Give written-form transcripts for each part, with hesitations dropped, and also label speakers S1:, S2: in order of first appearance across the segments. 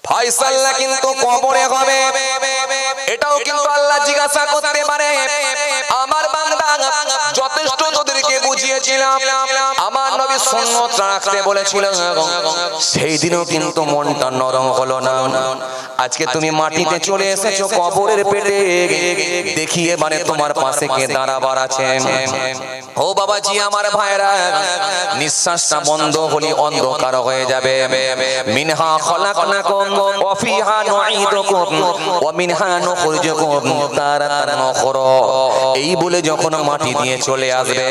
S1: ফয়সালা কিন্তু কবরে হবে, এটাও কিন্তু আল্লাহ জিজ্ঞাসা করতে পারে। আমার বান্দা যথেষ্ট তোদেরকে বুঝিয়েছিলাম, আমার নবী সুন্নাত রাখতে বলেছিলেন, সেই দিনও কিন্তু মনটা নরম হলো না। আজকে তুমি মাটিতে চলে এসেছো কবরের পেটে, দেখিয়ে মানে তোমার পাশে কে দাঁড়াবার আছে। ও বাবাজি আমার ভাইরা, নিঃশ্বাসটা বন্ধ হলে অন্ধকার হয়ে যাবে। মিনহা খলাকনাকুম ওয়া ফিহা নুঈদুকুম ওয়া মিনহা নুখরিজুকুম তারাতান উখরা। এই বলে যখন মাটি দিয়ে চলে আসবে,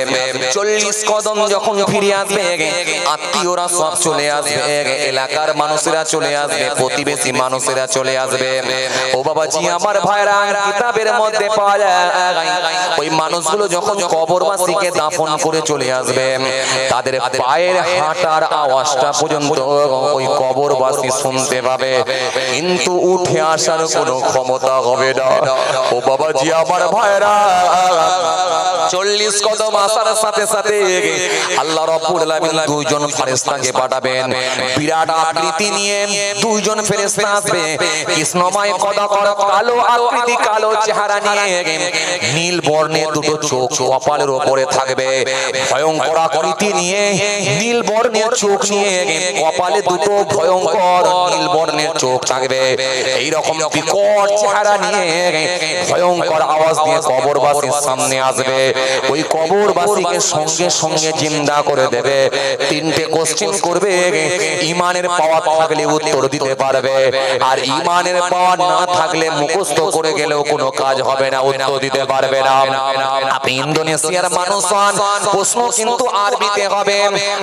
S1: 40 কদম যখন ফিরে আসবে, আত্মীয়রা সব চলে আসবে, এলাকার মানুষেরা চলে আসবে, প্রতিবেশী মানুষেরা চলে আসবে। ও বাবাজি আমার ভাইরা, কিতাবের মধ্যে পাওয়া যায় ওই মানুষগুলো যখন কবরবাসীকে দাফন করে চলে আসবে, তাদের পায়ের হাঁটার আওয়াজটা পর্যন্ত ওই কবরবাসী শুনতে পাবে, কিন্তু উঠে আসার কোনো ক্ষমতা হবে না। ও বাবাজি আমার ভাইরা, 40 কদম আসার সাথে সাথে আল্লাহ রাব্বুল আলামিন দুইজন ফেরেশতাকে পাঠাবেন। বিরাট আকৃতি নিয়ে দুইজন ফেরেশতা আসবে, কৃষ্ণময় কদাকর কালো আকৃতি, কালো চেহারা নিয়ে, নীল বর্ণের দুটো চোখ কপালের উপরে থাকবে। ভয়ঙ্কর আকৃতি নিয়ে, নীল বর্ণের চোখ নিয়ে, কপালে দুটো ভয়ঙ্কর নীল বর্ণের চোখ থাকবে। এই রকম বিকট চেহারা নিয়ে, ভয়ঙ্কর আওয়াজ দিয়ে কবরবাসীর সামনে আসবে। ওই কবরবাসীকে সঙ্গে সঙ্গে জিন্দা করে দেবে। 3টে কোশ্চেন করবে, ঈমানের পাওয়ার থাকলে উত্তর দিতে পারবে, আর ঈমানের পাওয়ার না থাকলে মুখস্থ করে গেলেও কোনো কাজ হবে না, উত্তর দিতে পারবে না। আপনি ইন্দোনেশিয়ার মানুষ হন, প্রশ্ন কিন্তু আরবিতে হবে।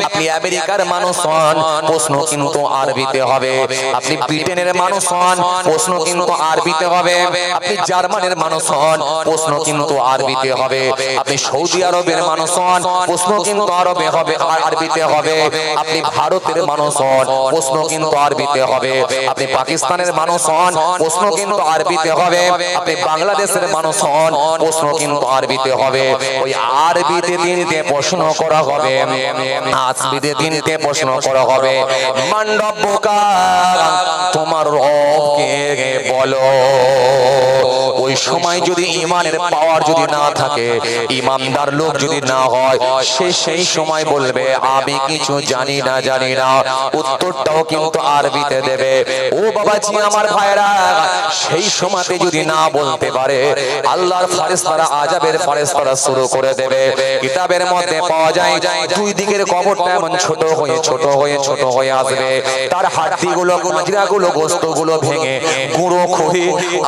S1: আপনি আমেরিকার মানুষ হন, প্রশ্ন কিন্তু আরবিতে হবে। আপনি ব্রিটেনের মানুষ হন, প্রশ্ন কিন্তু আরবিতে হবে। আপনি জার্মানের মানুষ হন, প্রশ্ন কিন্তু আরবিতে হবে। আপনি সৌদি আরবের মানুষ হন, প্রশ্ন কিন্তু আরবিতে হবে। আপনি ভারতের মানুষ হন, প্রশ্ন কিন্তু আরবিতে হবে। আপনি পাকিস্তানের মানুষ হন, প্রশ্ন কিন্তু আরবিতে হবে। আপনি বাংলাদেশের মানুষ হন, প্রশ্ন কিন্তু আরবিতে হবে। ওই আরবিতে 3টে প্রশ্ন করা হবে, আরবিতে 3টে প্রশ্ন করা হবে। মান রব্বুকা, তোমার রব কে বলো। ওই সময় যদি ঈমানের পাওয়ার যদি না থাকে, ঈমানদার লোক যদি না হয়, সেই সময় বলবে আমি কিছু জানি না। উত্তরটাও কিন্তু আরবিতে দেবে। ও বাবাজি আমার ভাইরা, সেই সময়তে যদি না বলতে পারে, আল্লাহর ফেরেশতারা আযাবের ফেরেশতারা শুরু করে দেবে। কিতাবের মধ্যে পাওয়া যায় দুই দিকের কবরটা এমন ছোট হয়ে আসবে। তার হাড়গুলো, মাজরাগুলো, গোশতগুলো ভেঙে গুঁড়ো করে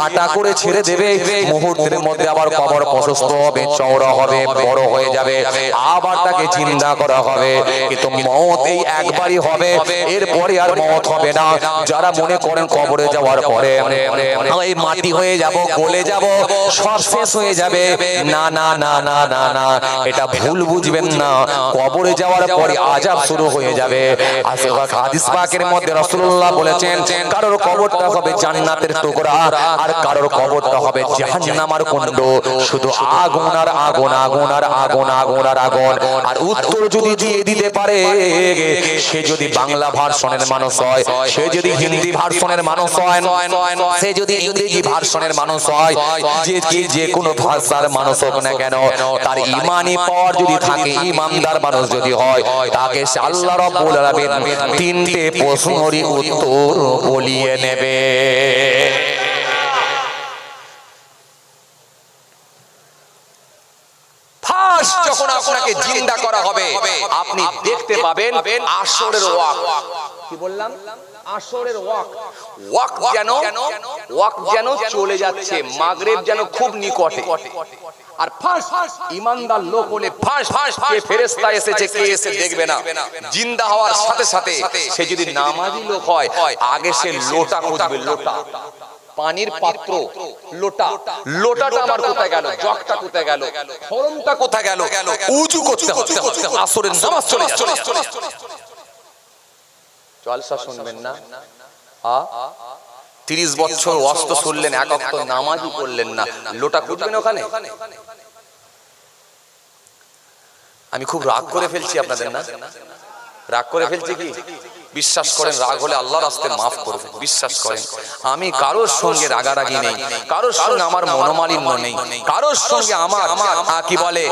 S1: আটা করে ছেড়ে দেবে। মুহূর্তের মধ্যে আবার কবর প্রশস্ত হবে, চওড়া হবে, বড় হয়ে যাবে। আবার তাকে জিন্দা করা হবে। কিন্তু মওত এই একবারই হবে, এরপরে আর মওত হবে না। যারা মনে করেন কবরে যাওয়ার পরে এই মাটি হয়ে যাব, গলে যাব, সব শেষ হয়ে যাবে, না না না না না না, এটা ভুল বুঝবেন না। কবরে যাওয়ার পরে আযাব শুরু হয়ে যাবে। হাদিস পাকের মধ্যে রাসূলুল্লাহ বলেছেন, কারোর কবরটা হবে জান্নাতের টুকরা, আর কারোর কবরটা হবে জাহান্নামের কুণ্ড। শুধু আগুন আর আগুন, আগুন আর আগুন, আগুন আর আগুন। আর উত্তর যদি দিয়ে দিতে পারে, সে যদি বাংলা ভার্সনের মানুষ হয়, সে যদি হিন্দি ভার্সনের মানুষ হয়, সে যদি ইংরেজি ভার্সনের মানুষ হয়, যে কোনো ভাষার মানুষ হোক না কেন, তার ঈমানি পাওয়ার যদি থাকে, ঈমানদার মানুষ যদি হয়, তাকে আল্লাহ রাব্বুল আলামিন 3টে প্রশ্নেরই উত্তর বলিয়ে নেবে। যখন আপনাকে জিন্দা করা হবে, আপনি দেখতে পাবেন আসরের ওয়াক্ত। কি বললাম? আসরের ওয়াক্ত যেন চলে যাচ্ছে, মাগরিব যেন খুব নিকটে। আর ফাঁস ঈমানদার লোক হলে ফাঁস কে ফেরেশতা এসেছে, কে এসে দেখবে না। জিন্দা হওয়ার সাথে সাথে সে যদি নামাজি লোক হয়, আগে সে লোটা খুঁজবে, লোটা, পানির পাত্র, লোটাটা আমার কোথায় গেল, জগটা কোথায় গেল, খরমটা কোথায় গেল, উযু করতে হবে, আসরের নামাজ চলে যাচ্ছে। জলসা শুনবেন না, 30 বছর ওয়াজ শুনলেন, এক ওয়াক্ত নামাজই পড়লেন না, লোটা খুঁজবেন ওখানে? আমি খুব রাগ করে ফেলছি আপনাদের, না রাগ করে ফেলছি কি? বিশ্বাস করেন রাগ হলে আল্লাহর রাস্তে মাফ করবে, বিশ্বাস করেন। আমি কারোর সঙ্গে রাগারাগি নেই, কারোর সঙ্গে আমার মনোমালিন্য নেই, কারোর সঙ্গে আমার কি বলে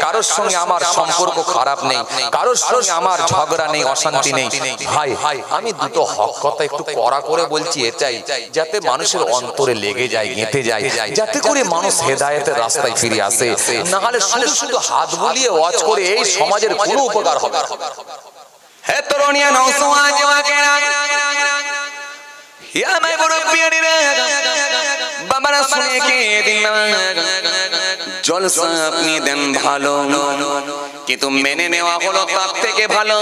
S1: কারোর সঙ্গে আমার সম্পর্ক খারাপ নেই, কারোর সঙ্গে আমার ঝগড়া নেই, অশান্তি নেই। ভাই আমি দুটো হক কথা একটু কড়া করে বলছি এটাই, যাতে মানুষের অন্তরে লেগে যায়, গেঁথে যায়, যাতে করে মানুষ হেদায়েতের রাস্তায় ফিরে আসে। না হলে শুধু শুধু হাত বুলিয়ে ওয়াজ করে এই সমাজের কোনো উপকার হবে না। হে তরুণিয়া নওজওয়ান যুবকেরা, ইয়া মাই মুরব্বিয়ানিরা, বাবারা শুনে কে দিন জলসা আপনি দেন ভালো, কিন্তু মেনে নেওয়া হলো তার থেকে ভালো।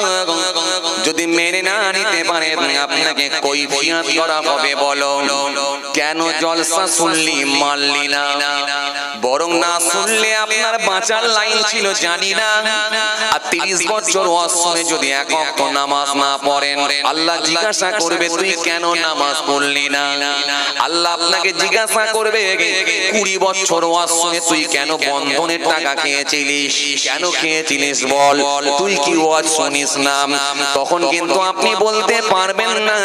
S1: যদি মেনে না নিতে পারেন আপনাকে কৈফিয়ত করা হবে। বলো কেন জলসা শুনলি মানলি না? বরং না শুনলে আপনার বাঁচার লাইন ছিল জানি না। আর 30 বছর ওয়াজ শুনে যদি এক ওয়াক্ত নামাজ না পড়েন, আল্লাহ জিজ্ঞাসা করবে তুই কেন নামাজ পড়লি না? আল্লাহ আপনাকে জিজ্ঞাসা করবে 20 বছর ওয়াজ শুনে তুই কেন বন্ধনের টাকা খেয়েছিলিস, কেন খেয়েছিলিস বল, তুই কি ওয়াজ শুনিস না? তখন কিন্তু আপনি বলতে পারবেন না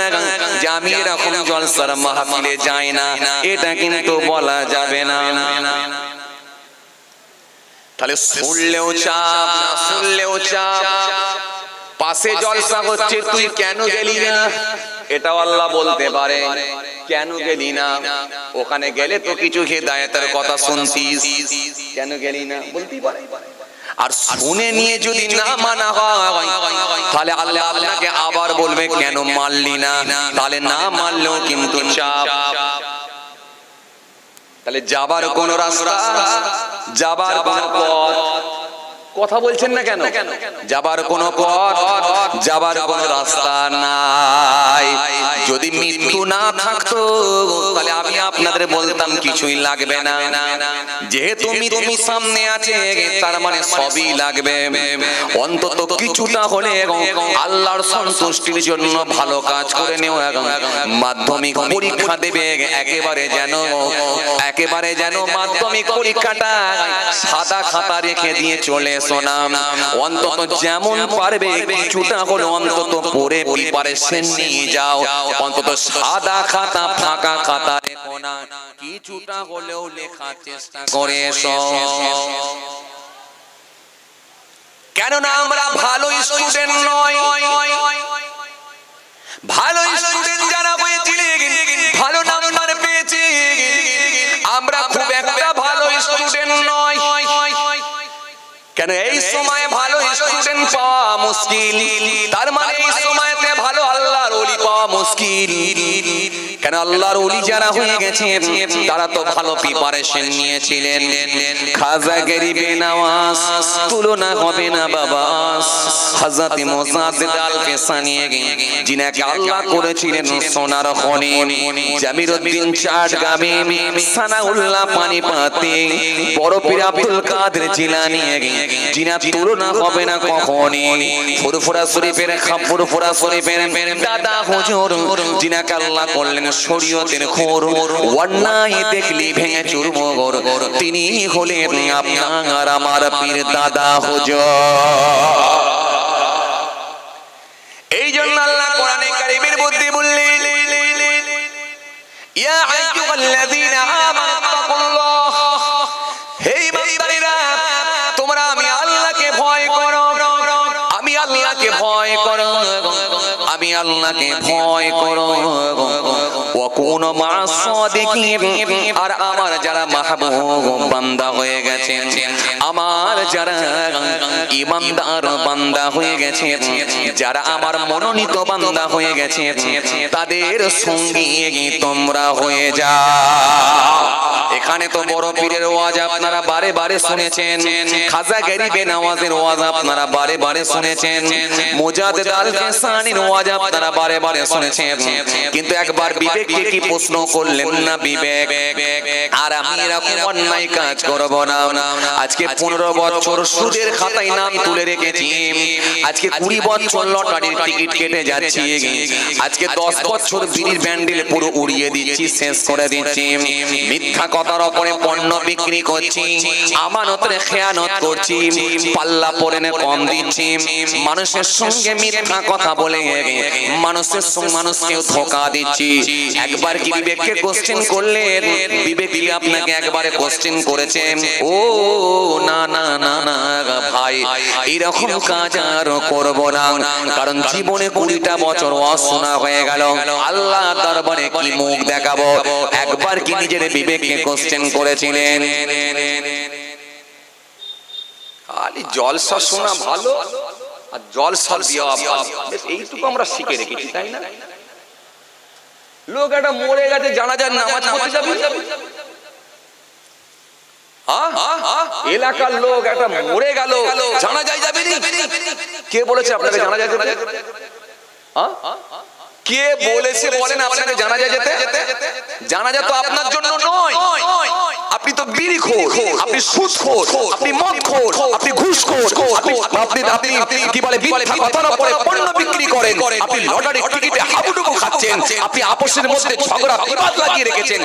S1: যে আমি এরকম জলসার মাহফিলে যাই না, এটা কিন্তু বলা যাবে না। তাহলে শুনলেও চাপ, না শুনলেও চাপ। পাশে জলসা হচ্ছে তুই কেন গেলি না, এটাও আল্লাহ বলতে পারে। কেন গেলি না? ওখানে গেলে তো কিছু হেদায়েতের কথা শুনতিস, কেন গেলি না বলতেই পারে। আর শুনে নিয়ে যদি না মানা হয়, তাহলে আল্লাহ আপনাকে আবার বলবে কেন মানলি না। তাহলে না মানলেও কিন্তু চাপ। তাহলে যাবার কোন রাস্তা, যাবার কোন পথ, কথা বলছেন না কেন? যাবার কোন পথ, যাবার কোন রাস্তা নাই। যদি মৃত্যু না থাকতো তাহলে আমি আপনাদের বলতাম কিছুই লাগবে না। যেহেতু মৃত্যু সামনে আছে তার মানে সবই লাগবে। অন্তত কিছুটা হলে আল্লাহর সন্তুষ্টির জন্য ভালো কাজ করে নেও। মাধ্যমিক পরীক্ষা দেবে, একেবারে যেন মাধ্যমিক পরীক্ষাটা সাদা খাতা রেখে দিয়ে চলে শোনাম। অন্তত যেমন পারবে কিছুটা হলো অন্তত পড়ে প্রিপারেশন নিয়ে যাও। অন্তত সাদা খাতা, ফাঁকা খাতা রেখো না, কিছুটা হলেও লেখার চেষ্টা করে এসো। কেননা আমরা ভালো স্টুডেন্ট নয়। ভালো স্টুডেন্ট যারা হয়েছিলেন, ভালো নাম্বার পেয়েছে, আমরা খুব একটা ভালো স্টুডেন্ট নয়। কেন এই সময় ভালো স্টুডেন্ট পাওয়া মুশকিল, তার মানে এই সময়তে ভালো আল্লাহর ওলি পাওয়া মুশকিল। কেন আল্লাহর ওলি যারা হয়ে গেছেন তারা তো ভালো প্রিপারেশন নিয়েছিলেন। খাজা গরিবে নওয়াজ তুলনা হবে না বাবা। হযরত মুজাদ্দিদ আল-ফিসানি যিনাকে আল্লাহ করেছিলেন সোনার খনি, জামিরউদ্দিন চাটগামী, সানাউল্লাহ পানিপতি, বড় পীর আব্দুল কাদের জিলানী, যিনার তুলনা হবে না কখনই। ফুরফুরা শরীফের ফুরফুরা শরীফের দাদা হুজুর, যিনাকে আল্লাহ করলেন শরীয়তের খোর, অন্যায় দেখলি ভেঙে চুরমুর, তিনি হলেন আপনার আমার পীর দাদা হুজুর। এই জন্য আল্লাহ কোরআনে কারীমের মধ্যে বললেন, ইয়া আইয়ুহাল্লাযীনা আমানু তাকুল্লাহ, হে ঈমানদারেরা তোমরা আমি আল্লাহকে ভয় করো, আমি আল্লাহকে ভয় করো, আমি আল্লাহকে ভয় করো। ওয়া কুনু মা'আস সাদিকিন, আর আমার যারা মাহবুব বান্দা হয়ে গেছেন, আমার যারা ঈমানদার বান্দা হয়ে গেছেন, যারা আমার মনোনীত বান্দা হয়ে গেছেন, তাদের সঙ্গী তোমরা হয়ে যাও। এখানে তো বড় পীরের ওয়াজ আপনারা বারে বারে শুনেছেন, খাজা গরিবে নওয়াজের ওয়াজ আপনারা বারে বারে শুনেছেন, মুজাদ্দিদ আল-ফিসানির ওয়াজ আপনারা বারে বারে শুনেছেন। কিন্তু একবার বিবেককে কি প্রশ্ন করলেন না বিবেক, আর আমি এরকম অন্যায় কাজ করব না। আজকে 15 বছর সুদের খাতায় নাম তুলে রেখেছি, আজকে 20 বছর লটারির টিকিট কেটে যাচ্ছি, আজকে 10 বছর বিড়ির ব্যান্ডেল পুরো উড়িয়ে দিচ্ছি, শেষ করে দিচ্ছি, মিথ্যা কথার উপরে পণ্য বিক্রি করছি, আমানতের খেয়ানত করছি, পাল্লা পরে কম দিচ্ছি, মানুষের সঙ্গে মিথ্যা কথা বলে মানুষকে ধোঁকা দিচ্ছি। একবার কি বিবেককে কোশ্চেন করলেন? বিবেক কি আপনাকে একবারে কোশ্চেন করেছে? ও না না না না ভাই, এরকম কাজ আর করব না, কারণ জীবনে 20টা বছর অশোনা হয়ে গেল, আল্লাহ দরবারে কি মুখ দেখাবো? একবার কি নিজের বিবেককে কোশ্চেন করেছিলেন? খালি জলসা শোনা ভালো আর জলসা দেওয়া ভালো, এইটুকু আমরা শিখে রেখেছি, তাই না? লোক একটা মরে গেছে, জানাজার নামাজ পড়তে যাবে, এলাকার লোক একটা মরে গেল, জানাজায় যাবে, কে বলেছে আপনাকে জানাজায় যেতে? কে বলেছে বলেন আপনাকে জানাজায় যেতে? জানাজা তো আপনার জন্য নয়, আপনি তো বিড়িখোর, আপনি সুদখোর, আপনি মদখোর, আপনি ঘুষখোর, আপনি কি বলে মিথ্যা কথার উপরে পণ্য বিক্রি করেন, আপনি লটারি টিকিটে হাবুডুবু খাচ্ছেন, আপনি আপসের মধ্যে ঝগড়া বিবাদ লাগিয়ে রেখেছেন,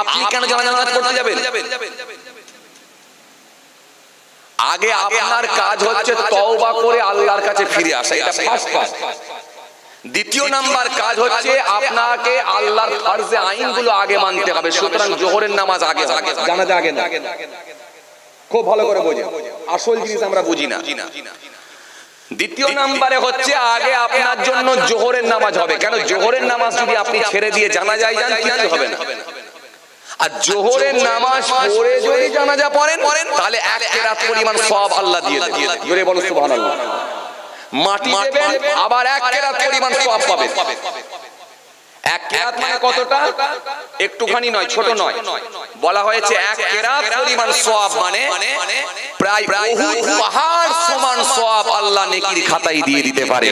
S1: আপনি কেন জানাজা পড়তে যাবেন? আগে আপনার কাজ হচ্ছে তওবা করে আল্লাহর কাছে ফিরে আসা, এটা ফার্স্ট কাজ। দ্বিতীয় নাম্বার কাজ হচ্ছে আপনাকে আল্লাহর ফরজে আইনগুলো আগে মানতে হবে। সুতরাং জোহরের নামাজ আগে, জানাজা আগে না। খুব ভালো করে বোঝেন, আসল জিনিস আমরা বুঝি না। দ্বিতীয় নাম্বারে হচ্ছে আগে আপনার জন্য জোহরের নামাজ হবে। কেন? জোহরের নামাজ যদি আপনি ছেড়ে দিয়ে জানাজায় যান কিছু হবে না, আর জোহরের নামাজ পড়ে যদি জানাজা পড়েন তাহলে 1 কেরাত পরিমাণ সওয়াব আল্লাহ দিয়ে দেবেন। জোরে বলো সুবহানাল্লাহ। মাটি দেবেন, আবার 1 কেরাত পরিমাণ সওয়াব পাবেন। 1 কেরাত মানে কতটা? একটুখানি নয়, ছোট নয়, বলা হয়েছে 1 কেরাত পরিমাণ সওয়াব মানে প্রায় উহুদ পাহাড় সমান সওয়াব আল্লাহ নেকির খাতায় দিয়ে দিতে পারে।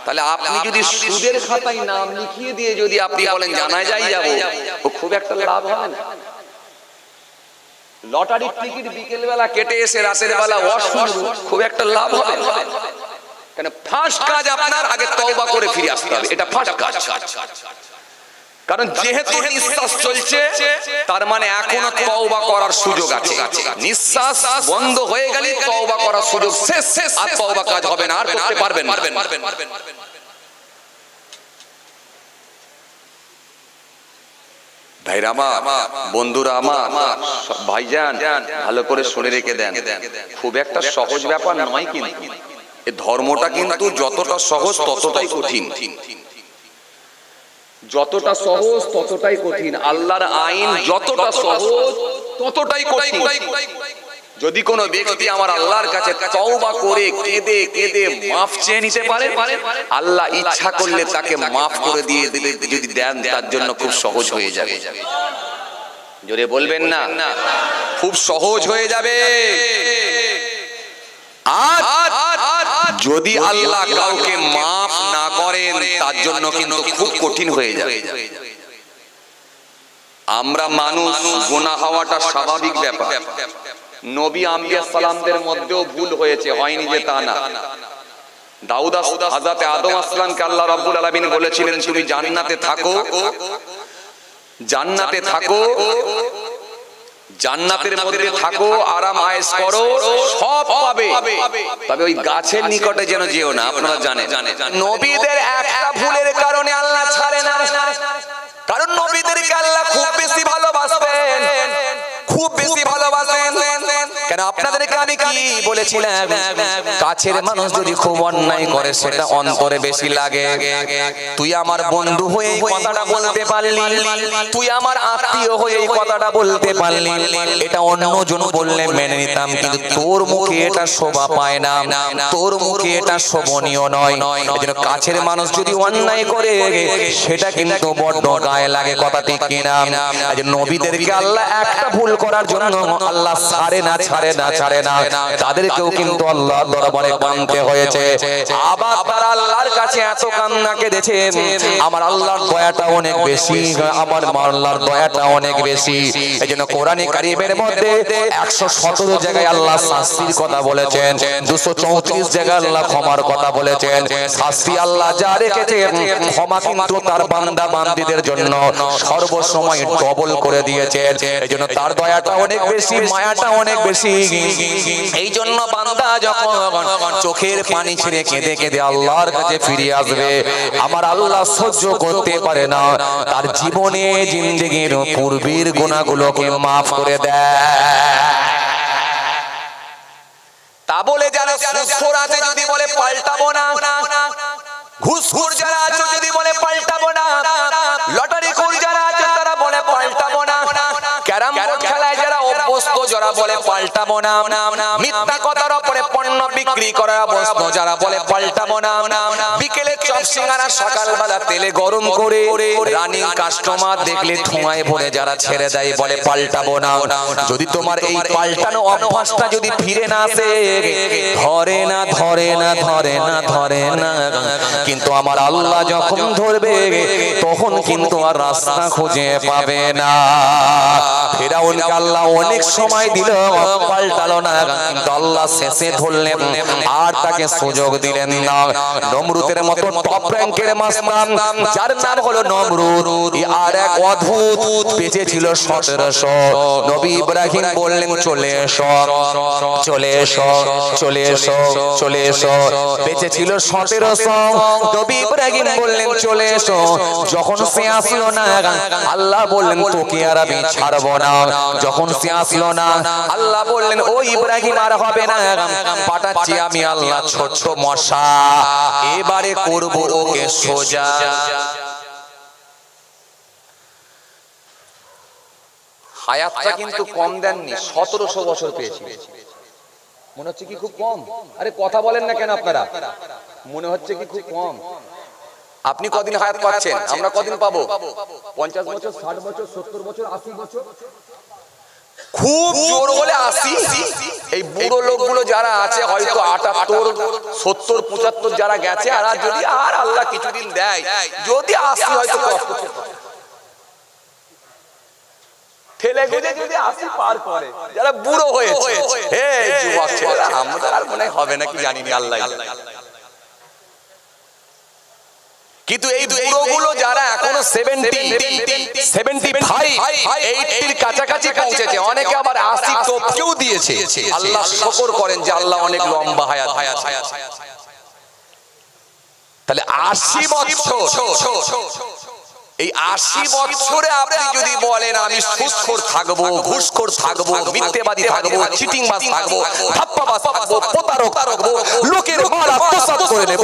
S1: তাহলে আপনি যদি সুদের খাতায় নাম লিখিয়ে দিয়ে যদি আপনি বলেন জানাজায় যাব, খুব একটা লাভ হবে না। লটারির টিকিট বিকেল বেলা কেটে এসে রাতের বেলা ওয়াশ শুনবো, খুব একটা লাভ হবে না। কেন? ফার্স্ট কাজ আপনার আগে তওবা করে ফিরে আসতে হবে, এটা ফার্স্ট কাজ। কারণ যেহেতু নিঃশ্বাস চলছে তার মানে এখনো তওবা করার সুযোগ আছে। নিঃশ্বাস বন্ধ হয়ে গেলে তওবা করার সুযোগ শেষ, আর তওবা কাজ হবে না, আর করতে পারবেন না। ভাইরা আমার, বন্ধুরা আমার, ভাইজান ভালো করে শুনে রেখে দেন, খুব একটা সহজ ব্যাপার নয়, কিন্তু এই ধর্মটা কিন্তু যতটা সহজ ততটাই কঠিন। যতটা সহজ ততটাই কঠিন, আল্লাহর আইন যতটা সহজ ততটাই কঠিন। যদি কোনো ব্যক্তি আমার আল্লাহর কাছে তওবা করে কেঁদে কেঁদে মাফ চেয়ে নিতে পারে, আল্লাহ ইচ্ছা করলে তাকে মাফ করে দিয়ে দিলে যদি দেন, তার জন্য খুব সহজ হয়ে যাবে। জোরে বলবেন না? খুব সহজ হয়ে যাবে। আর যদি আল্লাহ কাউকে মাফ না করেন, তার জন্য কিন্তু খুব কঠিন হয়ে যাবে। আমরা মানুষ, গুনাহ হওয়াটা স্বাভাবিক ব্যাপার। নবী আম্বিয়া সালামদের মধ্যেও ভুল হয়েছে, হয়নি যে তা না। দাউদ হযরত আদম আসলামকে আল্লাহ রাব্বুল আলামিন বলেছিলেন তুমি জান্নাতে থাকো, জান্নাতে থাকো, জান্নাতের মধ্যে থাকো, আরাম আয়েশ করো, সব পাবে, তবে ওই গাছের নিকটে যেন যেও না। আপনারা জানেন নবীদের একটা ভুলের কারণে আল্লাহ ছাড়ে না, কারণ নবীদেরকে আল্লাহ খুব বেশি ভালোবাসেন, খুব বেশি ভালোবাসেন। কেন? আপনাদেরকে আমি কি বলেছিলাম? কাছের মানুষ যদি খুব অন্যায় করে সেটা অন্তরে বেশি লাগে। তুই আমার বন্ধু হয়ে এই কথাটা বলতে পারলি, তুই আমার আত্মীয় হয়ে এই কথাটা বলতে পারলি, এটা অন্যজন বললে মেনে নিতাম, কিন্তু তোর মুখে এটা শোভা পায় না, তোর মুখে এটা শোভনীয় নয়। এজন্য কাছের মানুষ যদি অন্যায় করে সেটা কিন্তু বড্ড গায়ে লাগে, কথা ঠিক কিনা? নবীদেরকে আল্লাহ একটা ভুল করার জন্য আল্লাহ ছাড়ে না, ছাড়ে না তাদেরকেও কিন্তু আল্লাহর দরবারে কাঁদতে হয়েছে। আবার তারা আল্লাহর কাছে এত কান্না কেঁদেছে, আমার আল্লাহর দয়াটা অনেক বেশি, আমার আল্লাহর দয়াটা অনেক বেশি। এজন্য কোরআনে কারীমের মধ্যে 117 জায়গায় আল্লাহ শাস্তির কথা বলেছেন, 234 জায়গায় আল্লাহ ক্ষমার কথা বলেছেন। শাস্তি আল্লাহ যা রেখেছেন, ক্ষমা কিন্তু তার বান্দা বান্দীদের জন্য সর্বসময় ডবল করে দিয়েছেন। এজন্য তার দয়াটা অনেক বেশি, মায়াটা অনেক বেশি। এই জন্য বান্দা যখন চোখের পানি ছেড়ে কেঁদে কেঁদে আল্লাহর কাছে ফিরে আসবে, আমার আল্লাহ সহ্য করতে পারে না, তার জীবনে জিন্দেগির পূর্বের গুনাহগুলোকে মাফ করে দেয়। তা বলে যারা সুদখোর আছে যদি বলে পাল্টাবো না, ঘুষখোর যারা আছে যদি বলে পাল্টাবো না, লটারি খোর যারা আছে তারা বলে পাল্টাবো না, ক্যারাম বোর্ড খেলায় যারা অভ্যস্ত যারা বলে পাল্টাবো না, মিথ্যা কথার উপরে পণ্য বিক্রি করার অভ্যস্ত যারা বলে পাল্টাবো না, বিকেলে চপ সিঙ্গারা সকালবেলা তেলে গরম করে রানিং কাস্টমার দেখলে ধোঁয়ায় ভরে যারা ছেড়ে দেয় বলে পাল্টাবো না। যদি তোমার এই পাল্টানো অভ্যাসটা যদি ফিরে না আসে, ধরে না ধরে না ধরে না ধরে না, কিন্তু আমার আল্লাহ যখন ধরবে তখন কিন্তু আর রাস্তা খুঁজে পাবে না। ফিরআউনকে আল্লাহ অনেক সময় দিল, পাল্টালো না, কিন্তু আল্লাহ শেষে ধরলেন আর তাকে সুযোগ দিলেন না। নমরুদের মতো টপ র্যাঙ্কের মাস্তান যার নাম হলো নমরুদ, আর এক অদ্ভুত বেঁচে ছিল 1700। নবী ইব্রাহিম বললেন চলে এসো চলে এসো চলে এসো চলে এসো, বেঁচে ছিল 1700। নবী ইব্রাহিম বললেন চলে এসো, যখন সে আসলো না আল্লাহ বললেন তোকে আর আমি ছাড়বো না। যখন সে আসলো না আল্লাহ বললেন ও ইব্রাহিম আর হবে না, পাঠাচ্ছি আমি আল্লাহ ছোট্ট মশা, এবারে করব ওকে সোজা। হায়াতটা কিন্তু কম দেননি, 1700 বছর পেয়েছি। মনে হচ্ছে কি খুব কম? আরে কথা বলেন না কেন আপনারা? মনে হচ্ছে কি খুব কম? আপনি কদিন হায়াত পাচ্ছেন, আমরা কদিন পাবো? 50 বছর, 60 বছর, 70 বছর, 80 বছর, খুব জোর হলে 80। এই বুড়ো লোকগুলো যারা আছে হয়তো 78, 70, 75 যারা গেছে, আর যদি আর আল্লাহ কিছুদিন দেয়, যদি 80 হয়তো কষ্ট ঠেলে গুজে যদি 80 পার করে, যারা বুড়ো হয়েছে, হে যুবক ছেলেরা, আমরা আর মনে হবে না কি জানিনি আল্লাহ। কিন্তু এই বুড়োগুলো যারা এখনো 70, 75, 80 এর কাছাকাছি পৌঁছেছে, অনেকে আবার 80 টপকেও দিয়েছে, আল্লাহ শুকর করেন যে আল্লাহ অনেক লম্বা হায়াত। তাহলে 80 বছর, এই 80 বছরে আপনি যদি বলেন আমি সুদখোর থাকবো, ঘুষখোর থাকবো, মিথ্যেবাদী থাকবো, চিটিংবাজ থাকবো, ধাপ্পাবাজ থাকবো, প্রতারক থাকবো, লোকের মাল আত্মসাৎ করে নেব,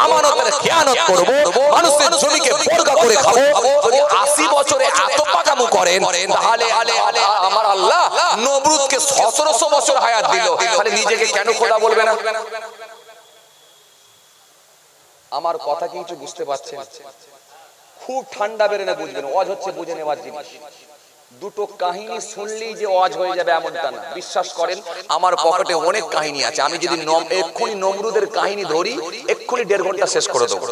S1: আমানতের খেয়ানত করব, মানুষের জমিকে বর্গা করে খাবো, যদি 80 বছরে এত পাকামো করেন, তাহলে আমার আল্লাহ নমরুদকে 1700 বছর হায়াত দিল, তাহলে নিজেকে কেন খোদা বলবে না? আমার কথা কি কিছু বুঝতে পারছেন? খুব ঠান্ডা বেড়ে না বুঝবেন, ওয়াজ হচ্ছে বুঝে নেওয়ার জিনিস। দুটো কাহিনী শুনলেই যে ওয়াজ হয়ে যাবে এমনটা না, বিশ্বাস করেন আমার পকেটে অনেক কাহিনী আছে। আমি যদি এক্ষুনি নমরুদের কাহিনী ধরি, এক্ষুনি 1.5 ঘন্টা শেষ করে দেবো।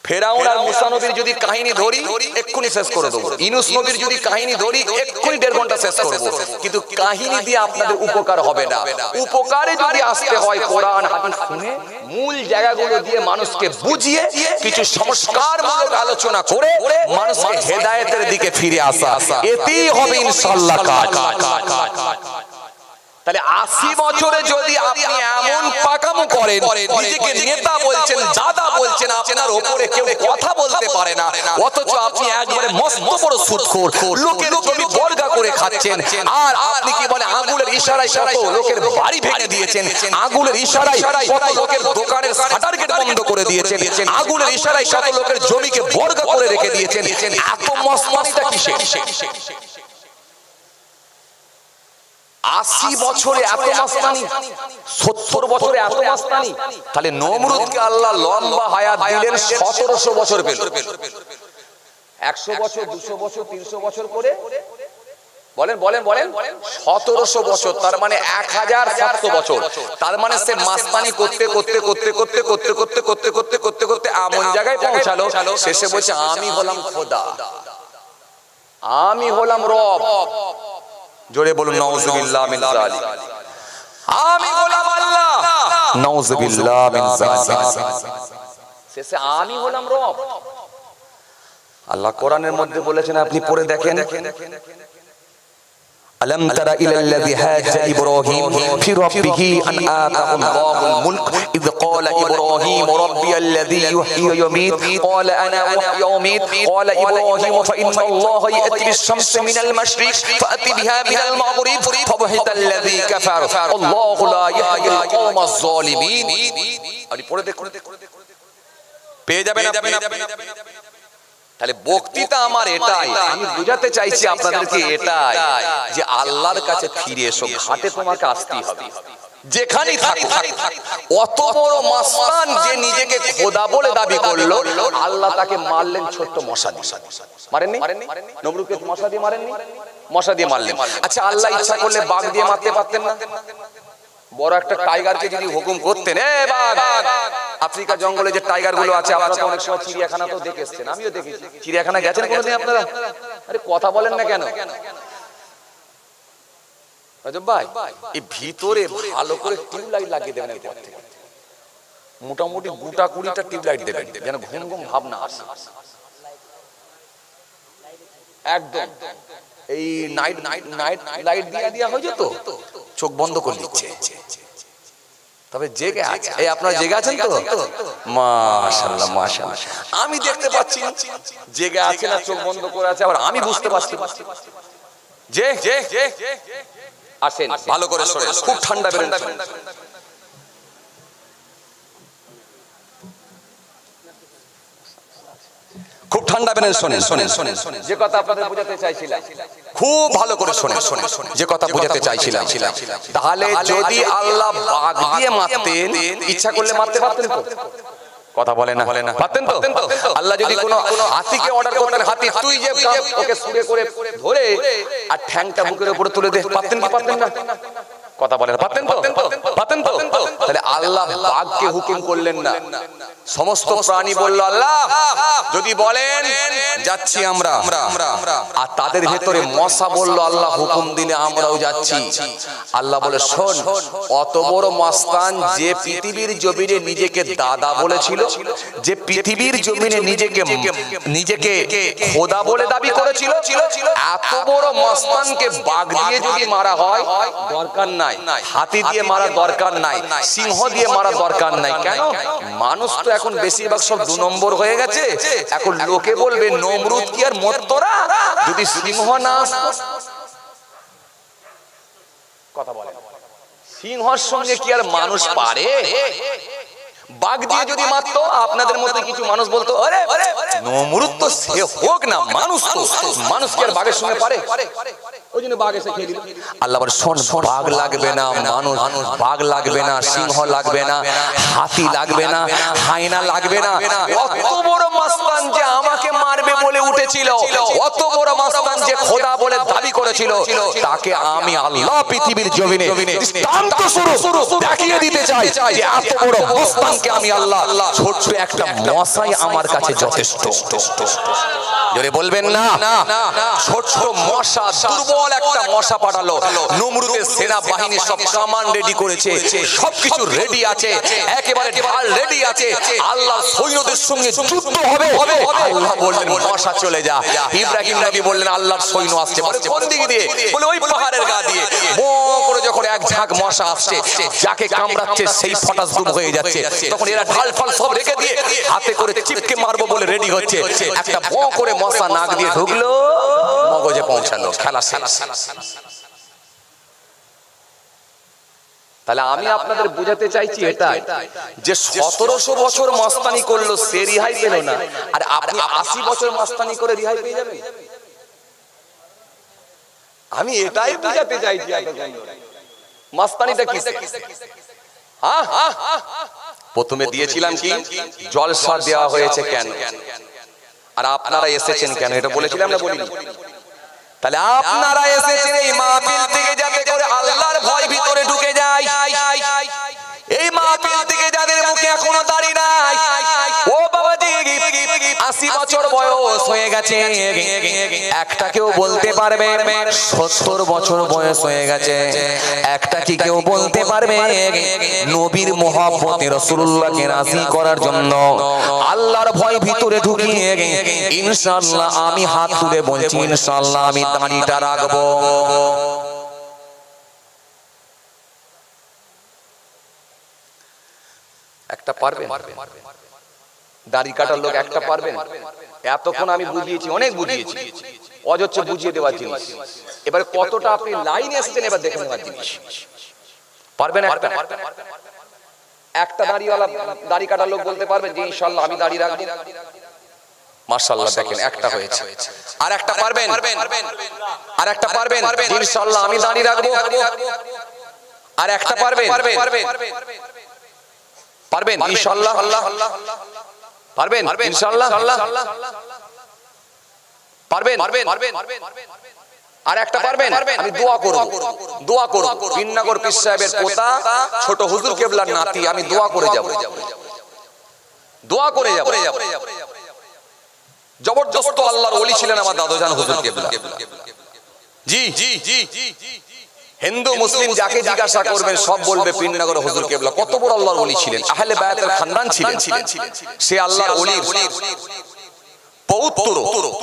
S1: ফেরাউন আর মুসা নবীর যদি কাহিনী ধরি, এক্ষুনি শেষ করে দেবো। ইউনূস নবীর যদি কাহিনী ধরি, এক্ষুনি 1.5 ঘন্টা শেষ করব। কিন্তু কাহিনী দিয়ে আপনাদের উপকার হবে না। উপকারে যদি আসতে হয় কোরআন হাদিস শুনে, মূল জায়গাগুলো দিয়ে মানুষকে বুঝিয়ে কিছু সংস্কারমূলক আলোচনা করে মানুষকে হেদায়েতের দিকে ফিরে আসা, এতেই হবে ইনশাআল্লাহ কাজ। তাহলে 80 বছরে যদি আপনি এমন পাকামো করেন, নিজেকে নেতা বলছেন, দাদা বলছেন, আপনার উপরে কেউ কথা বলতে পারে না, অথচ আপনি একবারে মস্ত বড় সুদখোর, লোকের জমি বর্গা করে খাচ্ছেন, আর আপনি কি বলে আঙ্গুলের ইশারায় কত লোকের বাড়ি ভেঙে দিয়েছেন, আঙ্গুলের ইশারায় কত লোকের দোকানের শাটার গেট বন্ধ করে দিয়েছেন, আঙ্গুলের ইশারায় কত লোকের জমিকে বর্গা করে রেখে দিয়েছেন, এত মস্তানিটা কিসের? 80 বছরে এত মাস্তানি, 70 বছরে এত মাস্তানি, তাহলে নমরুদকে আল্লাহ লম্বা হায়াত দিলেন, 1700 বছর পেল। 100 বছর, 200 বছর, 300 বছর করে বলেন বলেন বলেন 1700 বছর, তার মানে 1700 বছর। তার মানে সে মাস্তানি করতে করতে করতে করতে করতে করতে করতে করতে করতে করতে এমন জায়গায় পৌঁছালো, শেষে বলছে আমি হলাম খোদা, আমি হলাম রব। জোরে বলুন নাউজুবিল্লাহ মিন যালিক। আমি হলাম আল্লাহ, নাউজুবিল্লাহ মিন যালিক। শেষে আমি হলাম রব। আল্লাহ কোরআনের মধ্যে বলেছেন, আপনি পড়ে দেখেন, ألم تر إلى الذي حاج إبراهيم في ربه أن آتاه الله الملك إذ قال إبراهيم ربي الذي يحيي ويميت قال أنا أحيي وأميت قال إبراهيم فإن الله يأتي بالشمس من المشرق فأت بها من المغرب فبهت الذي كفر الله لا يهدي القوم الظالمين। আপনি পড়ে দেখুন, পেয়ে যাবেন আপনি। তাহলে বক্তৃতা আমার এটাই, আমি বুঝাতে চাইছি আপনাদেরকে এটাই যে আল্লাহর কাছে ফিরে এসো, ঘাটে তোমাকে আসতেই হবে যেখানেই থাকো। অত বড় মাস্তান যে নিজেকে খোদা বলে দাবি করলো, আল্লাহ তাকে মারলেন ছোট্ট মশা দিয়ে। মারেননি? নমরুদকে মশা দিয়ে মারেননি? মশা দিয়ে মারলেন। আচ্ছা, আল্লাহ ইচ্ছা করলে বাঘ দিয়ে মারতে পারতেন না? বড় একটা টাইগারকে যদি হুকুম করতেন, এ বাঘ, আফ্রিকা জঙ্গলে যে টাইগার গুলো আছে, আপনারা তো অনেক সময় চিড়িয়াখানা তো দেখে এসেছেন, আমিও দেখেছি। চিড়িয়াখানা গেছেন কোনোদিন আপনারা? আরে কথা বলেন না কেন? ভাই, এই ভিতরে ভালো করে টিউবলাইট লাগিয়ে দেবেন, এরপর থেকে মোটামুটি গোটা 20টা টিউবলাইট দেবেন, যেন ঘুম ঘুম ভাব না আসে। একদম এই নাইট লাইট দিয়া হয়ে যেত, চোখ বন্ধ করে দিচ্ছে, তবে জেগে আছে। এই আপনারা জেগে আছেন তো? মাশাআল্লাহ মাশাআল্লাহ। আমি দেখতে পাচ্ছি জেগে আছে না চোখ বন্ধ করে আছে, আবার আমি বুঝতে পারছি যে আসেন ভালো করে শোনেন, খুব ঠান্ডা বেরোচ্ছে। খুব ঠান্ডা বেরোন, শোনেন শোনেন শোনেন যে কথা আপনাদের বোঝাতে চাইছিলাম, খুব ভালো করে শোনেন শোনেন যে কথা বোঝাতে চাইছিলাম। তাহলে যদি আল্লাহ বাঘ দিয়ে মারতেন, ইচ্ছা করলে মারতে পারতেন তো? কথা বলে না, পারতেন তো? আল্লাহ যদি কোনো হাতিকে অর্ডার করতেন, হাতি তুই যে ওকে ছুঁড়ে করে ধরে আর ঠ্যাংটা বুকের উপরে তুলে দে, পারতেন কি পারতেন না? কথা বলেন, পারতেন তো? পারতেন তো? তাহলে আল্লাহ বাঘকে হুকুম করলেন না, সমস্ত প্রাণী বলল আল্লাহ যদি বলেন যাচ্ছি আমরা। আর তাদের ভেতরে মশা বলল আল্লাহ হুকুম দিলে আমরাও যাচ্ছি। আল্লাহ বলে শোন, অত বড় মাস্তান যে পৃথিবীর জমিনে নিজেকে দাদা বলেছিল, যে পৃথিবীর জমিনে নিজেকে খোদা বলে দাবি করেছিল, এত বড় মাস্তানকে বাঘ দিয়ে যদি মারা হয় দরকার নাই, হাতি দিয়ে মারা দরকার নাই, সিংহ দিয়ে মারা দরকার নাই। কেন? মানুষ তো এখন বেশিরভাগ সব 2 নম্বর হয়ে গেছে। এখন লোকে বলবে নমরুদ কি আর মরতরা যদি সিংহ না আসতো? কথা বলে, সিংহর সঙ্গে কি আর মানুষ পারে? বাঘ দিয়ে যদি মারতো, আপনাদের মতো কিছু মানুষ বলতো আরে নমরুদ তো সে হোক না, মানুষ তো, মানুষ কি আর বাঘের সঙ্গে পারে? ওই জন্য বাঘ এসে খেয়ে দিল। আল্লাহ বলে শোন, বাঘ লাগবে না, মানুষ, বাঘ লাগবে না, সিংহ লাগবে না, হাতি লাগবে না, হায়না লাগবে না। অত বড় মাস্তান যে আমাকে মারবে বলে উঠেছিল, অত বড় মাস্তান যে খোদা বলে দাবি করেছিল, তাকে আমি আল্লাহ পৃথিবীর জমিনে দৃষ্টান্ত স্বরূপ দেখিয়ে দিতে চাই যে এত বড় মাস্তানকে আমি আল্লাহ, ছোট্ট একটা মশাই আমার কাছে যথেষ্ট। জোরে বলবেন না? ছোট্ট মশা, দুর্বল একটা মশা পাঠালো। নমরুদের সেনা বাহিনী সব কামান রেডি করেছে, সবকিছু রেডি আছে, একেবারে ঢাল রেডি আছে। আল্লাহর সৈন্যদের সঙ্গে যুদ্ধ হবে। আল্লাহ বললেন মশা চলে যা। ইব্রাহিম নবী বললেন আল্লাহর সৈন্য আসছে। বলে কোন দিকে দিয়ে? বলে ওই পাহাড়ের গা দিয়ে। বো করে যখন এক ঝাঁক মশা আসছে, যাকে কামড়াচ্ছে সেই ফটাস ডুব হয়ে যাচ্ছে, তখন এরা ঢাল ফাল সব রেখে দিয়ে হাতে করে চিপকে মারবো বলে রেডি হচ্ছে। একটা বো করে মশা নাক দিয়ে ঢুকলো, মগজে পৌঁছালো, খেলা শেষ। তাহলে আমি আপনাদের বুঝাতে চাইছি এটা যে 1700 বছর মাস্তানি করলো, সে রিহাই পেল না, আর আপনি 80 বছর মাস্তানি করে রিহাই পেয়ে যাবেন। আমি এটাই বুঝাতে চাইছি। মাস্তানিটা কি? প্রথমে দিয়েছিলাম কি জলসা দেওয়া হয়েছে কেন, আর আপনারা এসেছেন কেন, এটা বলেছিলাম না? বলিনি? তাহলে আপনারা এসেছেন এই মাহফিল থেকে যাতে করে আল্লাহর ভয় ভিতরে ঢুকে যায়। এই মাহফিল থেকে যাদের মুখে এখনো দাড়ি নাই, ও বাবাজি 80 বছর বয়স হয়ে গেছে, একটা কেউ বলতে পারবে 70 বছর বয়স হয়ে গেছে, একটা কি কেউ বলতে পারবে নবীর মহব্বতে রাসূলুল্লাহকে রাজি করার জন্য আল্লাহর ভয় ভিতরে ঢুকিয়ে ইনশাআল্লাহ আমি হাত তুলে বলছি ইনশাআল্লাহ আমি দাড়িটা রাখবো। একটা পারবেন? দাড়ি কাটার লোক একটা পারবেন? এতক্ষণ আমি বুঝিয়েছি, অনেক বুঝিয়েছি, অযথা বুঝিয়ে দেওয়ার জিনিস। এবারে কতটা আপনি লাইনে এসেছেন এবার দেখে নেওয়ার জিনিস। পারবেন? একটা দাড়িওয়ালা দাড়ি কাটার লোক বলতে পারবেন যে ইনশাআল্লাহ আমি দাড়ি রাখবো? মাশাআল্লাহ, দেখেন একটা হয়েছে। আর একটা পারবেন? আর একটা পারবেন ইনশাআল্লাহ আমি দাড়ি রাখবো? আর একটা পারবেন? পারবেন ইনশাআল্লাহ? পারবেন ইনশাআল্লাহ? পারবেন? আর একটা পারবেন? আমি দোয়া করব, দোয়া করব, বিননগর পীর সাহেবের পোতা ছোট হুজুর কেবলার নাতি, আমি দোয়া করে যাব, দোয়া করে যাব। জবরদস্ত আল্লাহর ওলি ছিলেন আমার দাদুজান হুজুর কেবলা। জি জি জি, হিন্দু মুসলিম যাকে জিজ্ঞাসা করবেন সব বলবে পীরনগর হুজুর কেবলা কত বড় আল্লাহর ওলি ছিলেন, আহলে বায়াতের খানদান ছিলেন। সে আল্লাহর ওলির পৌত্র,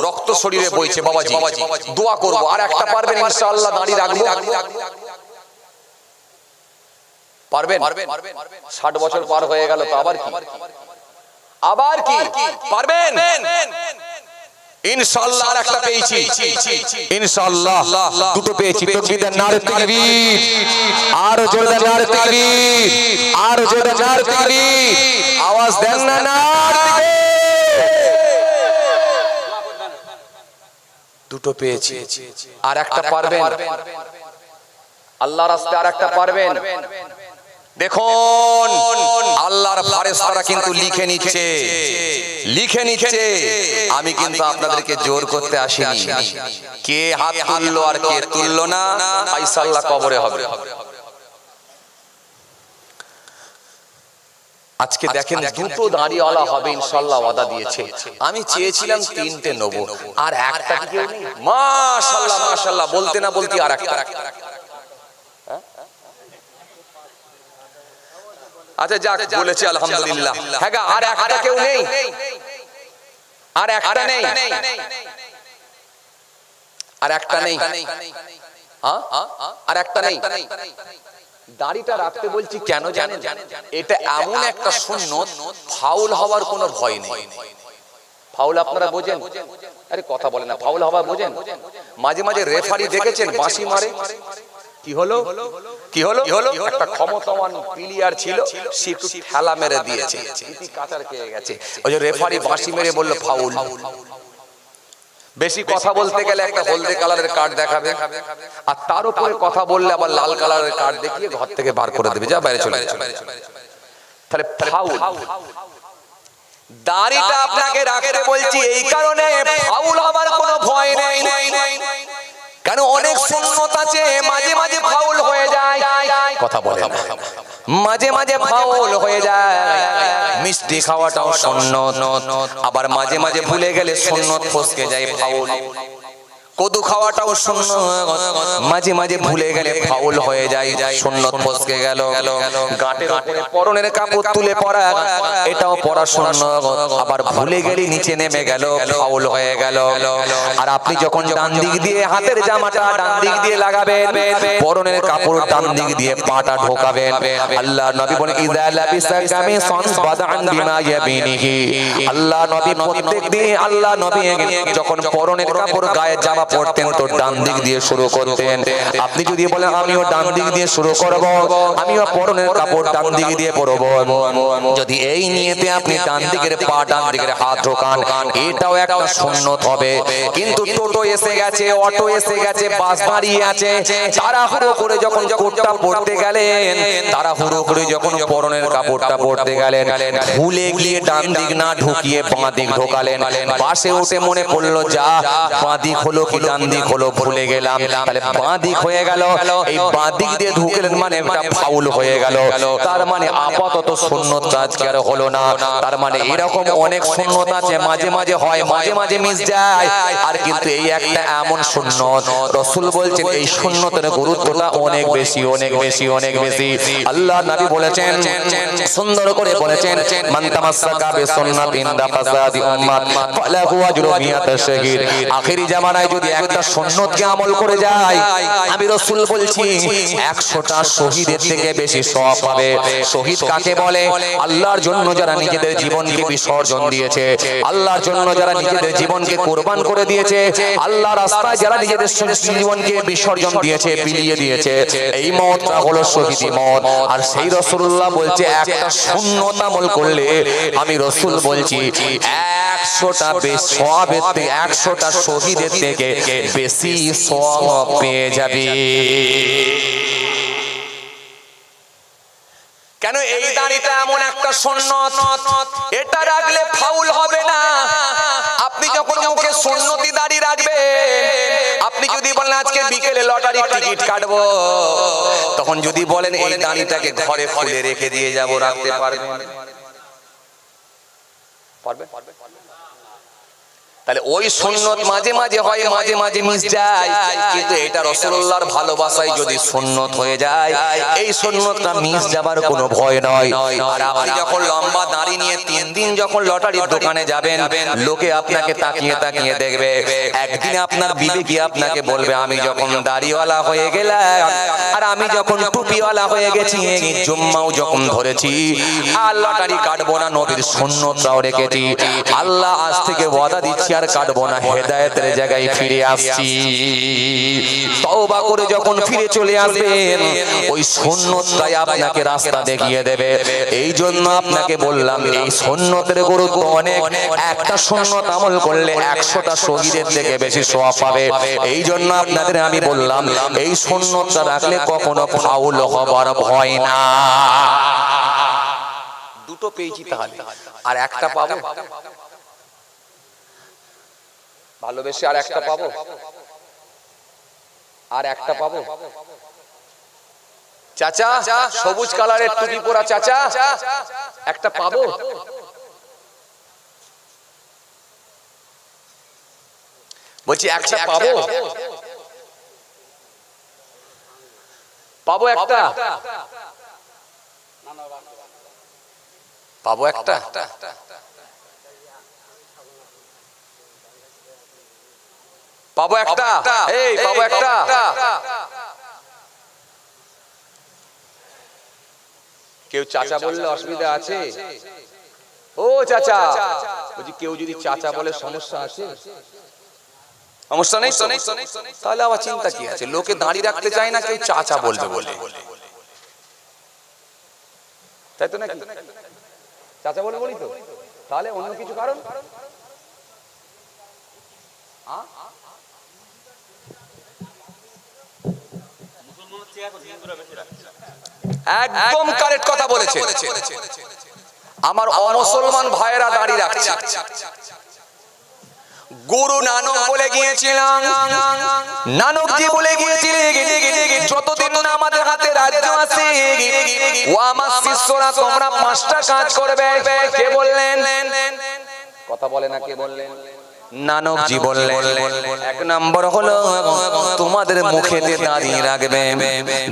S1: রক্ত শরীরে বইছে। বাবাজি দোয়া করব। আর একটা পারবেন ইনশাআল্লাহ দাড়ি রাখবো? পারবেন? 60 বছর পার হয়ে গেল তো আবার কি? আবার কি পারবেন? ইনশাআল্লাহ আর একটা পেয়েছি, ইনশাআল্লাহ দুটো পেয়েছি। তাকবীর, নারে তাকবীর, আর জোরে নারে তাকবীর, আর জোরে নারে তাকবীর, আওয়াজ দেন না নারে তাকবীর। দুটো পেয়েছি। আর একটা পারবেন? আল্লাহর রাস্তায় আর একটা পারবেন? দেখুন আল্লাহর ফেরেশতারা কিন্তু লিখে নিচ্ছে, লিখে নিচ্ছে। আমি কিন্তু আপনাদেরকে জোর করতে আসিনি। কে হাত তুললো আর কে তুললো না ফায়সালা কবরে হবে। আজকে দেখেন দুটো দাড়িওয়ালা হবে ইনশাআল্লাহ ওয়াদা দিয়েছে। আমি চেয়েছিলাম 3টে নেব, আর একটা কি কেউ নেই? মাশাআল্লাহ মাশাআল্লাহ, বলতে না বলতে আর একটা। আচ্ছা যাক, বলেছি আলহামদুলিল্লাহ। হ্যাঁ গা, আর একটা কেউ নেই? আর একটা নেই? আর একটা নেই? আর একটা নেই? দাড়িটা রাখতে বলছি কেন জানেন? এটা এমন একটা সুন্নত, ফাউল হওয়ার কোনো ভয় নেই। ফাউল আপনারা বোঝেন? আরে কথা বলে না, ফাউল হওয়া বোঝেন? মাঝে মাঝে রেফারি দেখেছেন বাঁশি মারে, কি হলো কি হলো? একটা ক্ষমতাবান প্লেয়ার ছিল, সে একটু ঠেলা মেরে দিয়েছে, কাঁচার খেয়ে গেছে। ওই যে রেফারি বাঁশি মেরে বলল ফাউল। বেশি কথা বলতে গেলে একটা হলদে কালারের কার্ড দেখাবে, আর তার উপরে কথা বললে আবার লাল কালারের কার্ড দেখিয়ে ঘর থেকে বার করে দেবে, যা বাইরে চলে যাবে। তাহলে ফাউল। দাড়িটা আপনাকে রাখতে বলছি এই কারণে, ফাউল হওয়ার কোনো ভয় নেই। কেন? অনেক সুন্নত আছে, মাঝে মাঝে ফাউল হয়ে যায়। কথা বলে না, মাঝে মাঝে ফাউল হয়ে যায়। মিষ্টি খাওয়াটাও সুন্নত, আবার মাঝে মাঝে ভুলে গেলে সুন্নত ফসকে যায়, ফাউল। কদু খাওয়াটাও সুন্নত, মাঝে মাঝে ভুলে গেলে ফাউল হয়ে যায়, সুন্নত ফসকে গেল। গাঁটের উপরে পরনের কাপড় তুলে পরা, এটাও পরা সুন্নত, আবার ভুলে গেলে নিচে নেমে গেল, ফাউল হয়ে গেল। আর আপনি যখন ডান দিক দিয়ে হাতের জামাটা ডান দিক দিয়ে লাগাবেন, পরনের কাপড় ডান দিক দিয়ে পাটা ঢোকাবেন। আল্লাহ নবী বলেন ইযা লাবিসা কামিসান বাদান বিমা ইয়াবিনিহি। আল্লাহ নবী প্রত্যেকদিন আল্লাহ নবী যখন পরনের কাপড় গায়ে জামা পড়তেন তো ডান দিক দিয়ে শুরু করতেন। আপনি যদি বলেন আমিও ডান দিক দিয়ে শুরু করব, আমিও পরনের কাপড় ডান দিক দিয়ে পরব, যদি এই নিয়েতে আপনি ডান দিকের পা ডান দিকের হাত ঢোকান, এটাও একটা সুন্নত হবে। কিন্তু টোটো এসে গেছে, অটো এসে গেছে, বাস দাঁড়িয়ে আছে, তাড়াহুড়ো করে যখন কোটটা পড়তে গেলেন, তাড়াহুড়ো করে যখন পরনের কাপড়টা পড়তে গেলেন, ভুলে গিয়ে ডান দিক না ঢুকিয়ে বাঁ দিক ঢোকালেন। বাসে উঠে মনে পড়লো যা বাঁ দিক হলো কি কি ডান দিক হলো ভুলে গেলাম, তাহলে বাঁ দিক হয়ে গেল। এই বাঁ দিক দিয়ে ঢুকলেন মানে এটা ফাউল হয়ে গেল। তার মানে আপাতত সুন্নত আজকে আর হলো না। তার মানে এরকম অনেক সুন্নত আছে, মাঝে মাঝে হয়, মাঝে মাঝে মিস যায়। আর কিন্তু এই একটা এমন সুন্নত, রাসূল বলছেন এই সুন্নতের গুরুত্বটা অনেক বেশি, অনেক বেশি, অনেক বেশি। আল্লাহ নবী বলেছেন, সুন্দর করে বলেছেন, মান তামাসসাকা বিসুন্নাতিন দা ফাসাদি উম্মাত ফালাহু আজরু মিয়াত শাহীদ। আখেরি জামানায় যদি একটা সুন্নতকে আমল করে যায়, আমি রাসূল বলছি 100টা শহীদের থেকে বেশি সওয়াব পাবে। শহীদ কাকে বলে? আল্লাহর জন্য যারা নিজেদের জীবনকে বিসর্জন দিয়েছে, আল্লাহর জন্য যারা নিজেদের জীবনকে কুরবান করে দিয়েছে, আল্লাহর রাস্তায় যারা নিজেদের জীবনকে বিসর্জন দিয়েছে, বিলিয়ে দিয়েছে, এই মওতটা হলো শহীদি মওত। আর সেই রাসূলুল্লাহ বলছে একটা সুন্নত আমল করলে, আমি রাসূল বলছি 100টা সওয়াবের থেকে, 100টা শহীদের থেকে বেশি সওয়াব পেয়ে যাবে। কেন? এই দাড়িটা এমন একটা সুন্নত, এটা রাখলে ফাউল হবে না। আপনি যখন মুখে সুন্নতি দাড়ি রাখবেন, আপনি যদি বলেন আজকে বিকেলে লটারি টিকিট কাটবো, তখন যদি বলেন এই দাড়িটাকে ঘরে খুলে রেখে দিয়ে যাব, রাখতে পারবেন? তাহলে ওই সুন্নত মাঝে মাঝে হয়, মাঝে মাঝে মিস যায়। কিন্তু এটা রাসূলুল্লাহর ভালোবাসায় যদি সুন্নত হয়ে যায়, এই সুন্নতটা মিস যাবার কোনো ভয় নয়। আর আপনি যখন লম্বা দাড়ি নিয়ে 3 দিন যখন লটারির দোকানে যাবেন, লোকে আপনাকে তাকিয়ে তাকিয়ে দেখবে। একদিন আপনার বিবেকী আপনাকে বলবে, আমি যখন দাড়িওয়ালা হয়ে গেলাম, আর আমি যখন টুপিওয়ালা হয়ে গেছি, জুম্মাও যখন ধরেছি, আর লটারি কাটবো না, নবীর সুন্নতটাও রেখেছি, আল্লাহ আজ থেকে ওয়াদা দিচ্ছি আর কাটবো না, হেদায়েতের জায়গায় ফিরে আসছি। তওবা করে যখন ফিরে চলে আসবেন, ওই সুন্নতটাই আপনাকে রাস্তা দেখিয়ে দেবে। এই জন্য আপনাকে বললাম এই সুন্নতের গুরুত্ব অনেক। একটা সুন্নত আমল করলে 100টা শহীদের থেকে বেশি সওয়াব পাবে। এই জন্য আপনাদের আমি বললাম এই সুন্নতটা রাখলে কখনো ফাউল হবার ভয় না। দুটো পেয়েছি তাহলে, আর একটা পাবো ভালোবেসে, আর একটা পাবো, আর একটা পাবো। চাচা, সবুজ কালারের টুপি পরা চাচা, একটা পাবো? বলছি একটা পাবো? পাবো একটা? পাবো একটা? পাবো একটা? এই পাবো একটা? কেউ চাচা বললে অসুবিধা আছে? ও চাচা, বলছি কেউ যদি চাচা বলে সমস্যা আছে? সমস্যা নেই? তাহলে আবার চিন্তা কি আছে? লোকে দাঁড়িয়ে রাখতে চায় না, কেউ চাচা বলবে বলে, তাই তো নাকি? চাচা বলে বলি তো, তাহলে অন্য কিছু কারণ? একদম কারেক্ট কথা বলেছে। আমার অমুসলমান ভাইয়েরা দাঁড়িয়ে রাখছে। গুরু নানক বলে গিয়েছিলাম, নানকজি বলে গিয়েছিলেন, যতদিন না আমাদের হাতে রাজ্য আছে, ও আমার শিষ্যরা তোমরা 5টা কাজ করবে। কে বললেন? কথা বলে না, কে বললেন? নানকজি বললেন, 1 নাম্বার হলো তোমাদের মুখেতে দাঁড়িয়ে রাখবে।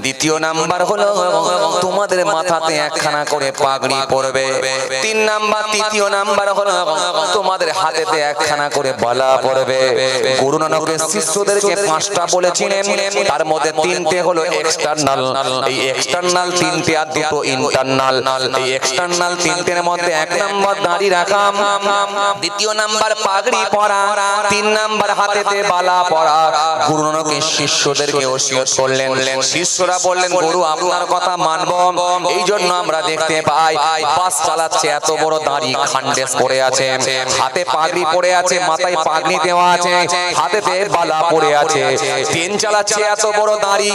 S1: 2য় নাম্বার হলো তোমাদের মাথাতে একখানা করে পাগড়ি পরবে। 3 নাম্বার, 3য় নাম্বার হলো তোমাদের হাতেতে একখানা করে বালা পরবে। গুরু নানকের শিষ্যদেরকে 5টা বলেছিলেন, তার মধ্যে 3টে হলো এক্সটার্নাল, এই এক্সটার্নাল 3টে, আর 2টো ইন্টারনাল। এই এক্সটার্নাল 3টের মধ্যে 1 নাম্বার দাঁড়িয়ে রাখা, 2য় নাম্বার পাগড়ি পরা, 3 নাম্বার হাতেতে বালা পরা। গুরু নানকের শিষ্যদেরকে ওসিয়ত করলেন। শিষ্যরা বললেন, গুরু আপনার কথা মানব, এই জন্য আমরা দেখতে পাই বাস চালাচ্ছে, এত বড় দাড়ি খান্ডেস পড়ে আছে, হাতে পাগড়ি পড়ে আছে, মাথায় পাগড়ি দেওয়া আছে, হাতেতে বালা পড়ে আছে। ট্রেন চালাচ্ছে, এত বড় দাড়ি,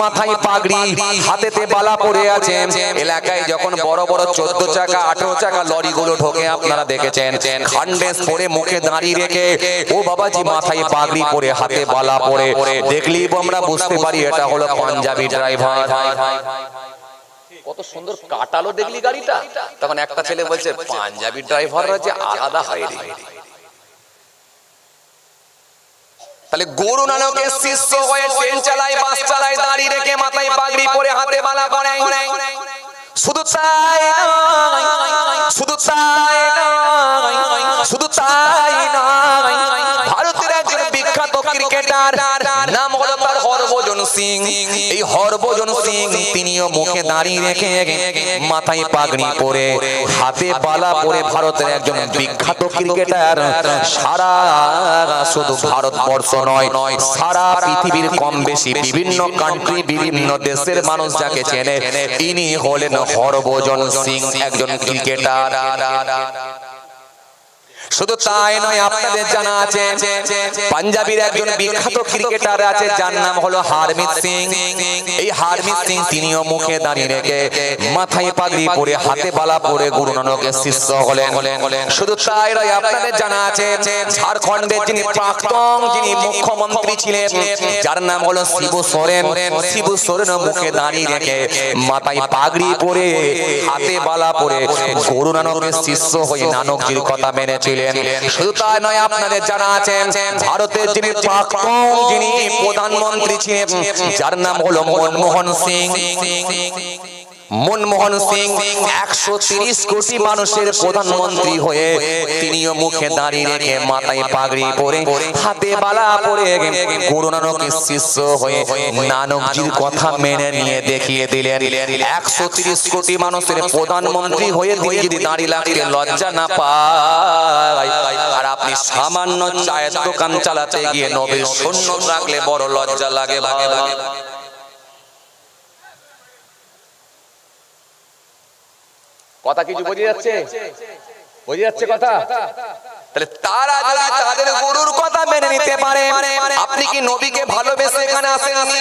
S1: মাথায় পাগড়ি, হাতেতে বালা পড়ে আছে। এলাকায় যখন বড় বড় 14 চাকা 18 চাকা লরিগুলো ঢোকে, আপনারা দেখেছেন খান্ডেস পরে মুখে দাঁড়িয়ে রেখে রেখে ও বাবাজি মাথায় পাগড়ি পরে হাতে বালা পরে দেখলেই আমরা বুঝতে পারি এটা হলো পাঞ্জাবি ড্রাইভার। কত সুন্দর কাটালো দেখলি গাড়িটা। তখন একটা ছেলে বলছে পাঞ্জাবি ড্রাইভাররা যে আলাদা হয় রে। তাহলে গুরু নানকের শিষ্য হয়ে ট্রেন চালায়, বাস চালায়, দাঁড়িয়ে রেখে মাথায় পাগড়ি পরে হাতে বালা পরে। শুধু তাই নয়, শুধু তাই নয়, শুধু তাই নয়, ভারতের একজন বিখ্যাত ক্রিকেটার নাম হলো তার হরভজন সিং। এই হরভজন সিং তিনিও মুখে দাঁড়িয়ে রেখে মাথায় পাগড়ি পরে হাতে বালা পরে ভারতের একজন বিখ্যাত ক্রিকেটার। সারা শুধু ভারতবর্ষ নয়, সারা পৃথিবীর কম বেশি বিভিন্ন কান্ট্রি, বিভিন্ন দেশের মানুষ যাকে চেনে তিনি হলেন হরভজন সিং, একজন ক্রিকেটার। শুধু তাই নয়, আপনাদের জানা আছে পাঞ্জাবের একজন বিখ্যাত ক্রিকেটার আছে যার নাম হলো হারমিত সিং। এই হারমিত সিং তিনিও মুখে দাঁড়িয়ে রেখে মাথায় পাগড়ি পরে হাতে বালা পরে গুরু নানকের শিষ্য হলেন। শুধু তাই নয়, আপনাদের জানা আছে ঝাড়খণ্ডের যিনি প্রাক্তন যিনি মুখ্যমন্ত্রী ছিলেন যার নাম হলো শিবু সোরেন। শিবু সোরেন মুখে দাঁড়িয়ে রেখে মাথায় পাগড়ি পরে হাতে বালা পরে গুরু নানকের শিষ্য হয়ে নানকজির কথা মেনেছিলেন। শুধু তাই নয়, আপনাদের জানা আছে ভারতের যিনি প্রাক্তন যিনি প্রধানমন্ত্রী ছিলেন যার নাম হলো মনমোহন সিং। মনমোহন সিং 130 কোটি মানুষের প্রধানমন্ত্রী হয়ে তিনিও মুখে দাঁড়িয়ে রেখে মাথায় পাগড়ি পরে হাতে বালা পরে গুরু নানকের শিষ্য হয়ে নানকজির কথা মেনে নিয়ে দেখিয়ে দিলেন। 130 কোটি মানুষের প্রধানমন্ত্রী হয়ে তিনি যদি দাঁড়িয়ে লাগতে লজ্জা না পায়, আর আপনি সামান্য চায়ের দোকান চালাতে গিয়ে নবীর সুন্নত রাখলে বড় লজ্জা লাগে। ভাই কথা কিছু বোঝা যাচ্ছে? বোঝা যাচ্ছে কথা? তাহলে তারা যদি তাদের গুরুর কথা মেনে নিতে পারে, আপনি কি নবীকে ভালোবেসে এখানে আসেননি?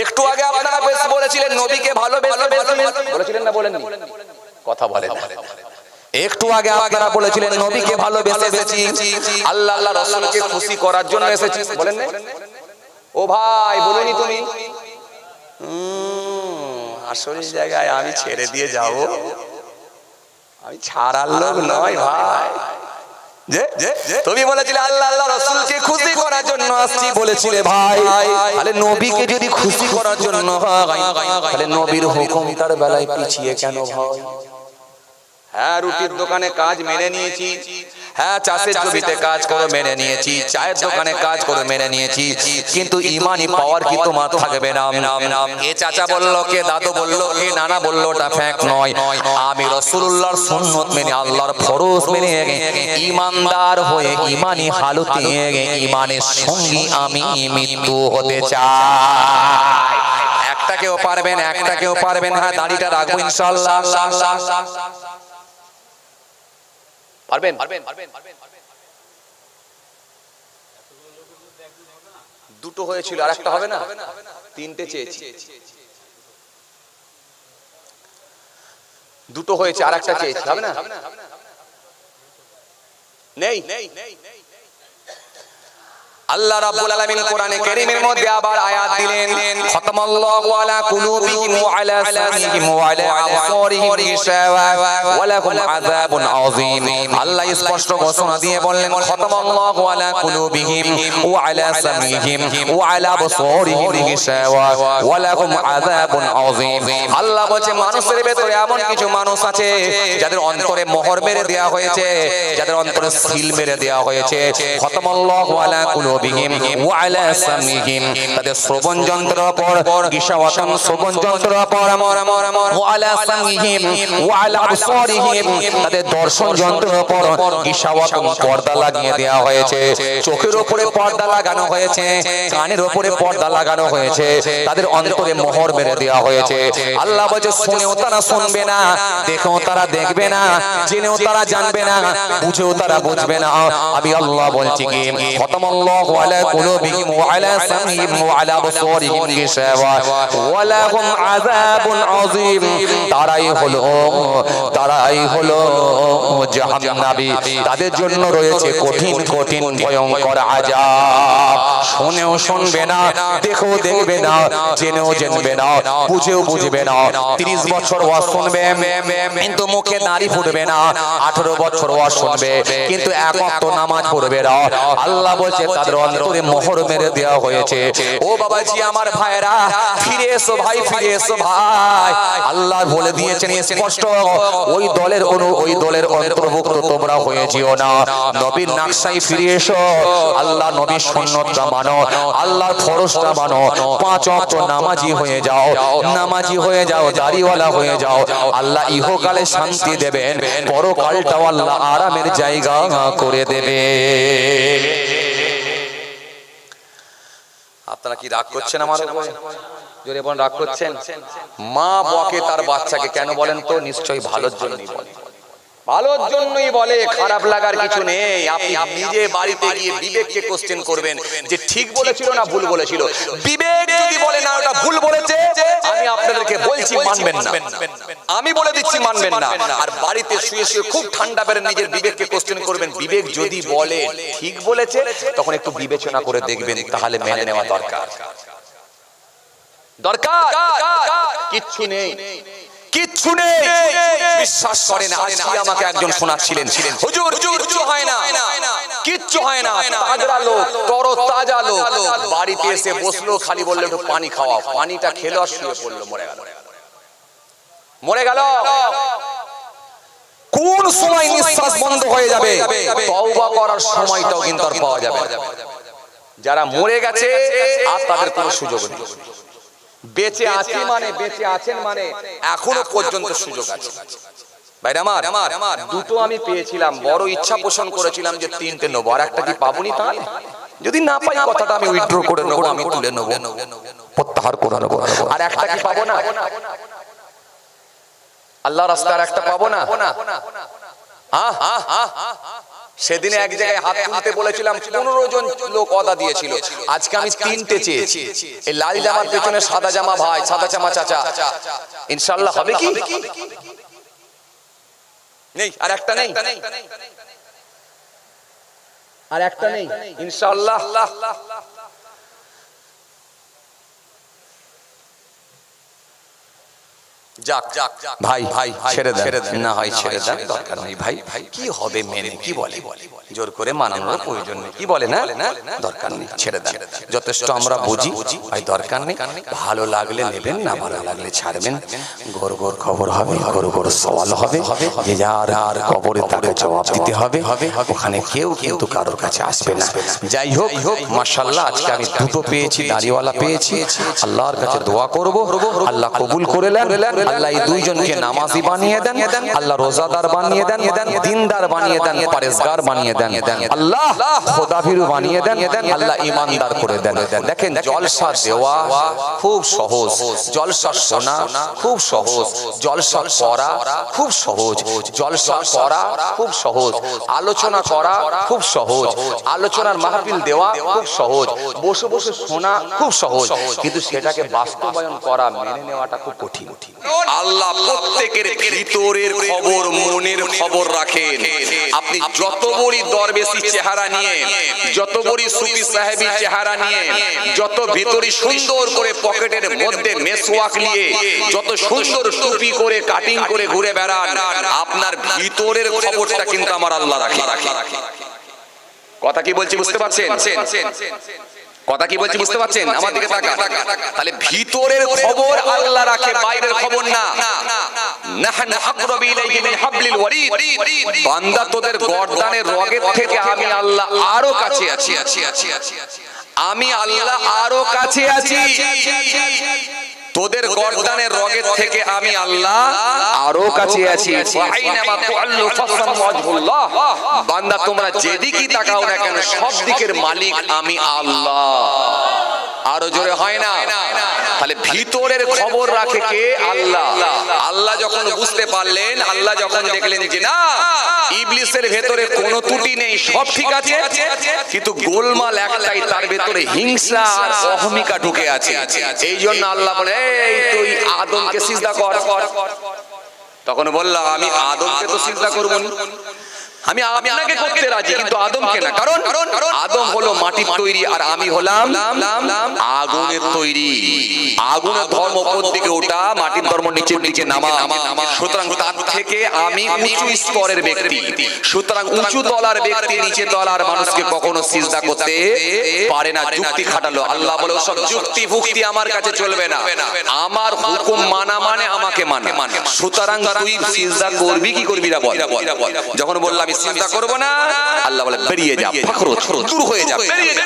S1: একটু আগে আপনারা বেশ বলেছিলেন নবীকে ভালোবেসে বলেছিলেন না, বলেননি? কথা বলেন। একটু আগে আপনারা বলেছিলেন নবীকে ভালোবেসে এসেছি, আল্লাহ আল্লাহ রাসূলকে খুশি করার জন্য এসেছি, বলেন না? ও ভাই বলুনি তুমি? আসল জায়গায় আমি ছেড়ে দিয়ে যাব, আমি ছাড়ার লোক নয় ভাই। তুমি বলেছিলে আল্লাহ আল্লাহ রাসূলকে খুশি করার জন্য আসছি বলেছিলে ভাই, তাহলে নবীকে যদি খুশি করার জন্য হয় তাহলে নবীর হুকুম তার বেলায় পিছিয়ে কেন ভাই? হ্যাঁ, রুটির দোকানে কাজ মেনে নিয়েছি, হ্যাঁ চাষের জমিতে কাজ করে মেনে নিয়েছি, চায়ের দোকানে কাজ করে মেনে নিয়েছি, কিন্তু ইমানি পাওয়ার কি তোমার থাকবে না? কে চাচা বললো, কে দাদু বললো, কে নানা বললো, ওটা ফ্যাক্ট নয়। আমি রাসূলুল্লাহর সুন্নত মেনে আল্লাহর ফরজ মেনে ইমানদার হয়ে ইমানি হালতে ইমানের সঙ্গী আমি মৃত্যু হতে চাই। একটা কেউ পারবেন, একটা কেউ পারবেন? হ্যাঁ, দাড়িটা রাখবো ইনশাআল্লাহ। পারবেন? দুটো হয়েছিল, আর একটা হবে না? তিনটে চেয়েছি, দুটো হয়েছে, আর একটা চেয়েছি, হবে না? নেই। আল্লাহ রাব্বুল আলামিন কোরআনে কারীমের মধ্যে আবার আয়াত দিলেন, খাতামাল্লাহু আলা কুলুবিহিম ওয়া আলা সামিহিম ওয়া আলা আবসারিহিম গিশাওয়া ওয়া লাহুম আযাবুন আযীম। আল্লাহ স্পষ্ট ঘোষণা দিয়ে বললেন, খাতামাল্লাহু আলা কুলুবিহিম ওয়া আলা সামিহিম ওয়া আলা আবসারিহিম গিশাওয়া ওয়া লাহুম আযাবুন আযীম। আল্লাহ বলেছে মানুষের ভেতরে এমন কিছু মানুষ আছে যাদের অন্তরে মোহর মেরে দেওয়া হয়েছে, যাদের অন্তরে সিল মেরে দেওয়া হয়েছে। খাতামাল্লাহু আলা কুলুবিহিম ওয়া আলা সামিহিম, তাদের শ্রবণ যন্ত্রের উপর গিশাওয়াতান, শ্রবণ যন্ত্রের উপর, ওয়া আলা সামিহিম ওয়া আলা আবসারিহিম, তাদের দর্শন যন্ত্রের উপর গিশাওয়াতান, পর্দা লাগিয়ে দেওয়া হয়েছে। চোখের উপরে পর্দা লাগানো হয়েছে, কানের উপরে পর্দা লাগানো হয়েছে, তাদের অন্তরে মোহর মেরে দেওয়া হয়েছে। আল্লাহ বলে শুনেও তারা শুনবে না, দেখেও তারা দেখবে না, জেনেও তারা জানবে না, বুঝেও তারা বুঝবে না। আমি আল্লাহ বলছি কি খাতামাল্লাহু আল্লাহু আলা কুলুবিহিম ওয়া আলা সামইহিম ওয়া আলা আবসারিহিম গিশাওয়া ওয়া লাহুম আযাবুন আযীম। তারাই হলো জাহান্নামী, তাদের জন্য রয়েছে কঠিন কঠিন ভয়ঙ্কর আযাব। শুনেও শুনবে না, দেখো দেখবে না, জেনেও জেনবে না, বুঝেও বুঝবে না। 30 বছর ওয়াজ শুনবে কিন্তু মুখে দাড়ি ফুটবে না, 18 বছর ওয়াজ শুনবে কিন্তু এক ওয়াক্ত নামাজ পড়বে না। আল্লাহ বলছে তাদের অন্তরে মোহর মেরে দেওয়া হয়েছে। ও বাবাজি আমার ভাইরা, ফিরে এসো ভাই, ফিরে এসো ভাই। আল্লাহ বলে দিয়েছেন স্পষ্ট, ওই দলের অন্তর্ভুক্ত তোমরা হয়েছিও না। নবীর নকশায় ফিরে এসো, আল্লাহ নবীর সুন্নতটা মানো, আল্লাহর ফরজটা মানো, 5 ওয়াক্ত নামাজি হয়ে যাও, নামাজি হয়ে যাও, দাড়িওয়ালা হয়ে যাও। আল্লাহ ইহকালে শান্তি দেবেন, পরকালটাও আল্লাহ আরামের জায়গা করে দেবে। আপনারা কি রাগ করছেন আমার উপরে? জোরে বলেন, রাগ করছেন? মা বকে তার বাচ্চাকে কেন বলেন তো? নিশ্চয়ই ভালোর জন্যই বলে, ভালোর জন্যই বলে, খারাপ লাগার কিছু নেই। আপনি নিজে বাড়িতে গিয়ে বিবেককে কোশ্চেন করবেন যে ঠিক বলেছিল না ভুল বলেছিল। বিবেক যদি বলে না ওটা ভুল বলেছে, আমি আপনাদেরকে বলছি মানবেন না, আমি বলে দিচ্ছি মানবেন না। আর বাড়িতে শুয়ে শুয়ে খুব ঠান্ডা বেড়ে নিজের বিবেককে কোশ্চেন করবেন। বিবেক যদি বলে ঠিক বলেছে, তখন একটু বিবেচনা করে দেখবেন, তাহলে মেনে নেওয়া দরকার। কিচ্ছু নেই, কিচ্ছু নেই, বিশ্বাস করেন। আজকে আমাকে একজন শোনাচ্ছিলেন, হুজুর কিচ্ছু হয় না, কিচ্ছু হয় না। তাজা লোক, তরতাজা লোক, বাড়িতে এসে বসলো, খালি বললো একটু পানি খাওয়া। পানিটা খেলো আর শুয়ে পড়লো, মরে গেল। মরে গেল। কোন সময় নিঃশ্বাস বন্ধ হয়ে যাবে, তওবা করার সময়টাও কিন্তু আর পাওয়া যাবে। যারা মরে গেছে আর তাদের কোনো সুযোগ নেই। বেঁচে আছি মানে, বেঁচে আছেন মানে এখনো পর্যন্ত সুযোগ আছে। ভাইরা আমার, দুটো আমি পেয়েছিলাম, বড় ইচ্ছা পোষণ করেছিলাম যে 3টে নেবো, আর একটা কি পাবনি? তাহলে যদি না পাই কথাটা আমি উইথড্র করে নেবো, আমি তুলে নেবো, প্রত্যাহার করে নেবো। আর একটা কি পাবো না? আল্লাহর রাস্তায় একটা পাবো না? সেদিনে এক জায়গায় হাত তুলতে বলেছিলাম, 15 জন লোক ওয়াদা দিয়েছিল। আজকে আমি 3টে চেয়েছি। এই লাল জামার পেছনে সাদা জামা ভাই, সাদা জামা চাচা, ইনশাআল্লাহ হবে কি? নেই, আর একটা নেই, আর একটা নেই ইনশাআল্লাহ। যাক ভাই, ছেড়ে দেন না, হয় ছেড়ে দেন, দরকার নেই ভাই। কি হবে মেনে, কি বলে, জোর করে মানানোর প্রয়োজন নেই। কি বলে না, দরকার নেই, ছেড়ে দেন, যথেষ্ট আমরা বুঝি ভাই, দরকার নেই। ভালো লাগলে নেবেন, না ভালো লাগলে ছাড়বেন। গোর গোর খবর হবে, গোর গোর সওয়াল হবে, যে যার আর কবরে তাকে জবাব দিতে হবে। ওখানে কেউ কিন্তু কারোর কাছে আসবে না। যাই হোক, মাশাআল্লাহ আজকে আমি দুটো পেয়েছি, দাড়িওয়ালা পেয়েছি। আল্লাহর কাছে দোয়া করব, আল্লাহ কবুল করে নেন। আল্লাহ এই দুইজনকে নামাজি বানিয়ে দেন, আল্লাহ রোজাদার বানিয়ে দেন, দিনদার বানিয়ে দেন, পরেজগার বানিয়ে দেন, আল্লাহ খোদাভীরু বানিয়ে দেন, আল্লাহ ঈমানদার করে দেন। দেখেন, জলসা দেওয়া খুব সহজ, জলসা শোনা খুব সহজ, জলসা করা খুব সহজ, জলসা করা খুব সহজ, আলোচনা করা খুব সহজ, আলোচনার মাহফিল দেওয়া খুব সহজ, বসে বসে শোনা খুব সহজ, কিন্তু সেটাকে বাস্তবায়ন করা, মেনে নেওয়াটা খুব কঠিন। আল্লাহ প্রত্যেকের ভিতরের খবর, মনের খবর রাখেন। আপনি যত বড় দরবেশি চেহারা নিয়ে, যত বড় সুফি সাহেবী চেহারা নিয়ে, যত ভিতরে সুন্দর করে পকেটের মধ্যে মেসওয়াক নিয়ে, যত সুন্দর টুপি করে কাটিং করে ঘুরে বেড়ান, আপনার ভিতরের খবরটা কিন্তু আমার আল্লাহ রাখে। কথা কি বলছি বুঝতে পারছেন? কথা কি বলছি বুঝতে পারছেন? আমার দিকে তাকান। তাহলে ভিতরের খবর আল্লাহ রাখে, বাইরের খবর না। নাহনু আকরাবু ইলাইহি মিন হাবলিল ওয়ারিদ। বান্দা, তোদের গর্দানের রগের থেকে আমি আল্লাহ আরো কাছে আছি, আমি আল্লাহ আরো কাছে আছি। তোদের গর্দানের রগের থেকে আমি আল্লাহ আরো কাছে আছি। বান্দা, তোমরা যেদিকেই তাকাও না কেন, সব দিকের মালিক আমি আল্লাহ। আরো জোরে হয় না? তাহলে ভিতরের খবর রাখে কে? আল্লাহ। আল্লাহ যখন বুঝতে পারলেন, আল্লাহ যখন দেখলেন যে না ইবলিসের ভেতরে কোনো ত্রুটি নেই, সব ঠিক আছে, কিন্তু গোলমাল একটাই, তার ভেতরে হিংসা আর অহমিকা ঢুকে আছে। এই জন্য আল্লাহ বলে এই তুই আদমকে সিজদা কর। তখন বললাম আমি আদমকে তো সিজদা করব না, আমি আপনাকে করতে রাজি, কিন্তু আদমকে না। কারণ আদম হলো মাটির তৈরি আর আমি হলাম আগুনের তৈরি। আগুনের ধর্ম উপর দিকে ওঠা, মাটির ধর্ম নিচের দিকে নামা। সুতরাং তার থেকে আমি উঁচু স্তরের ব্যক্তি। সুতরাং উঁচু তলার ব্যক্তি নিচে তলার মানুষকে কখনো সিজদা করতে পারে না। যুক্তি খাটালো। আল্লাহ বলে সব যুক্তি ভুক্তি আমার কাছে চলবে না, আমার হুকুম মানা মানে আমাকে মানে। সুতরাং তুই সিজদা করবি কি করবি না বল। যখন বললাম চিন্তা করব না, আল্লাহ বলে বেরিয়ে যা, ফাখরো দূর হয়ে যা, বেরিয়ে যা,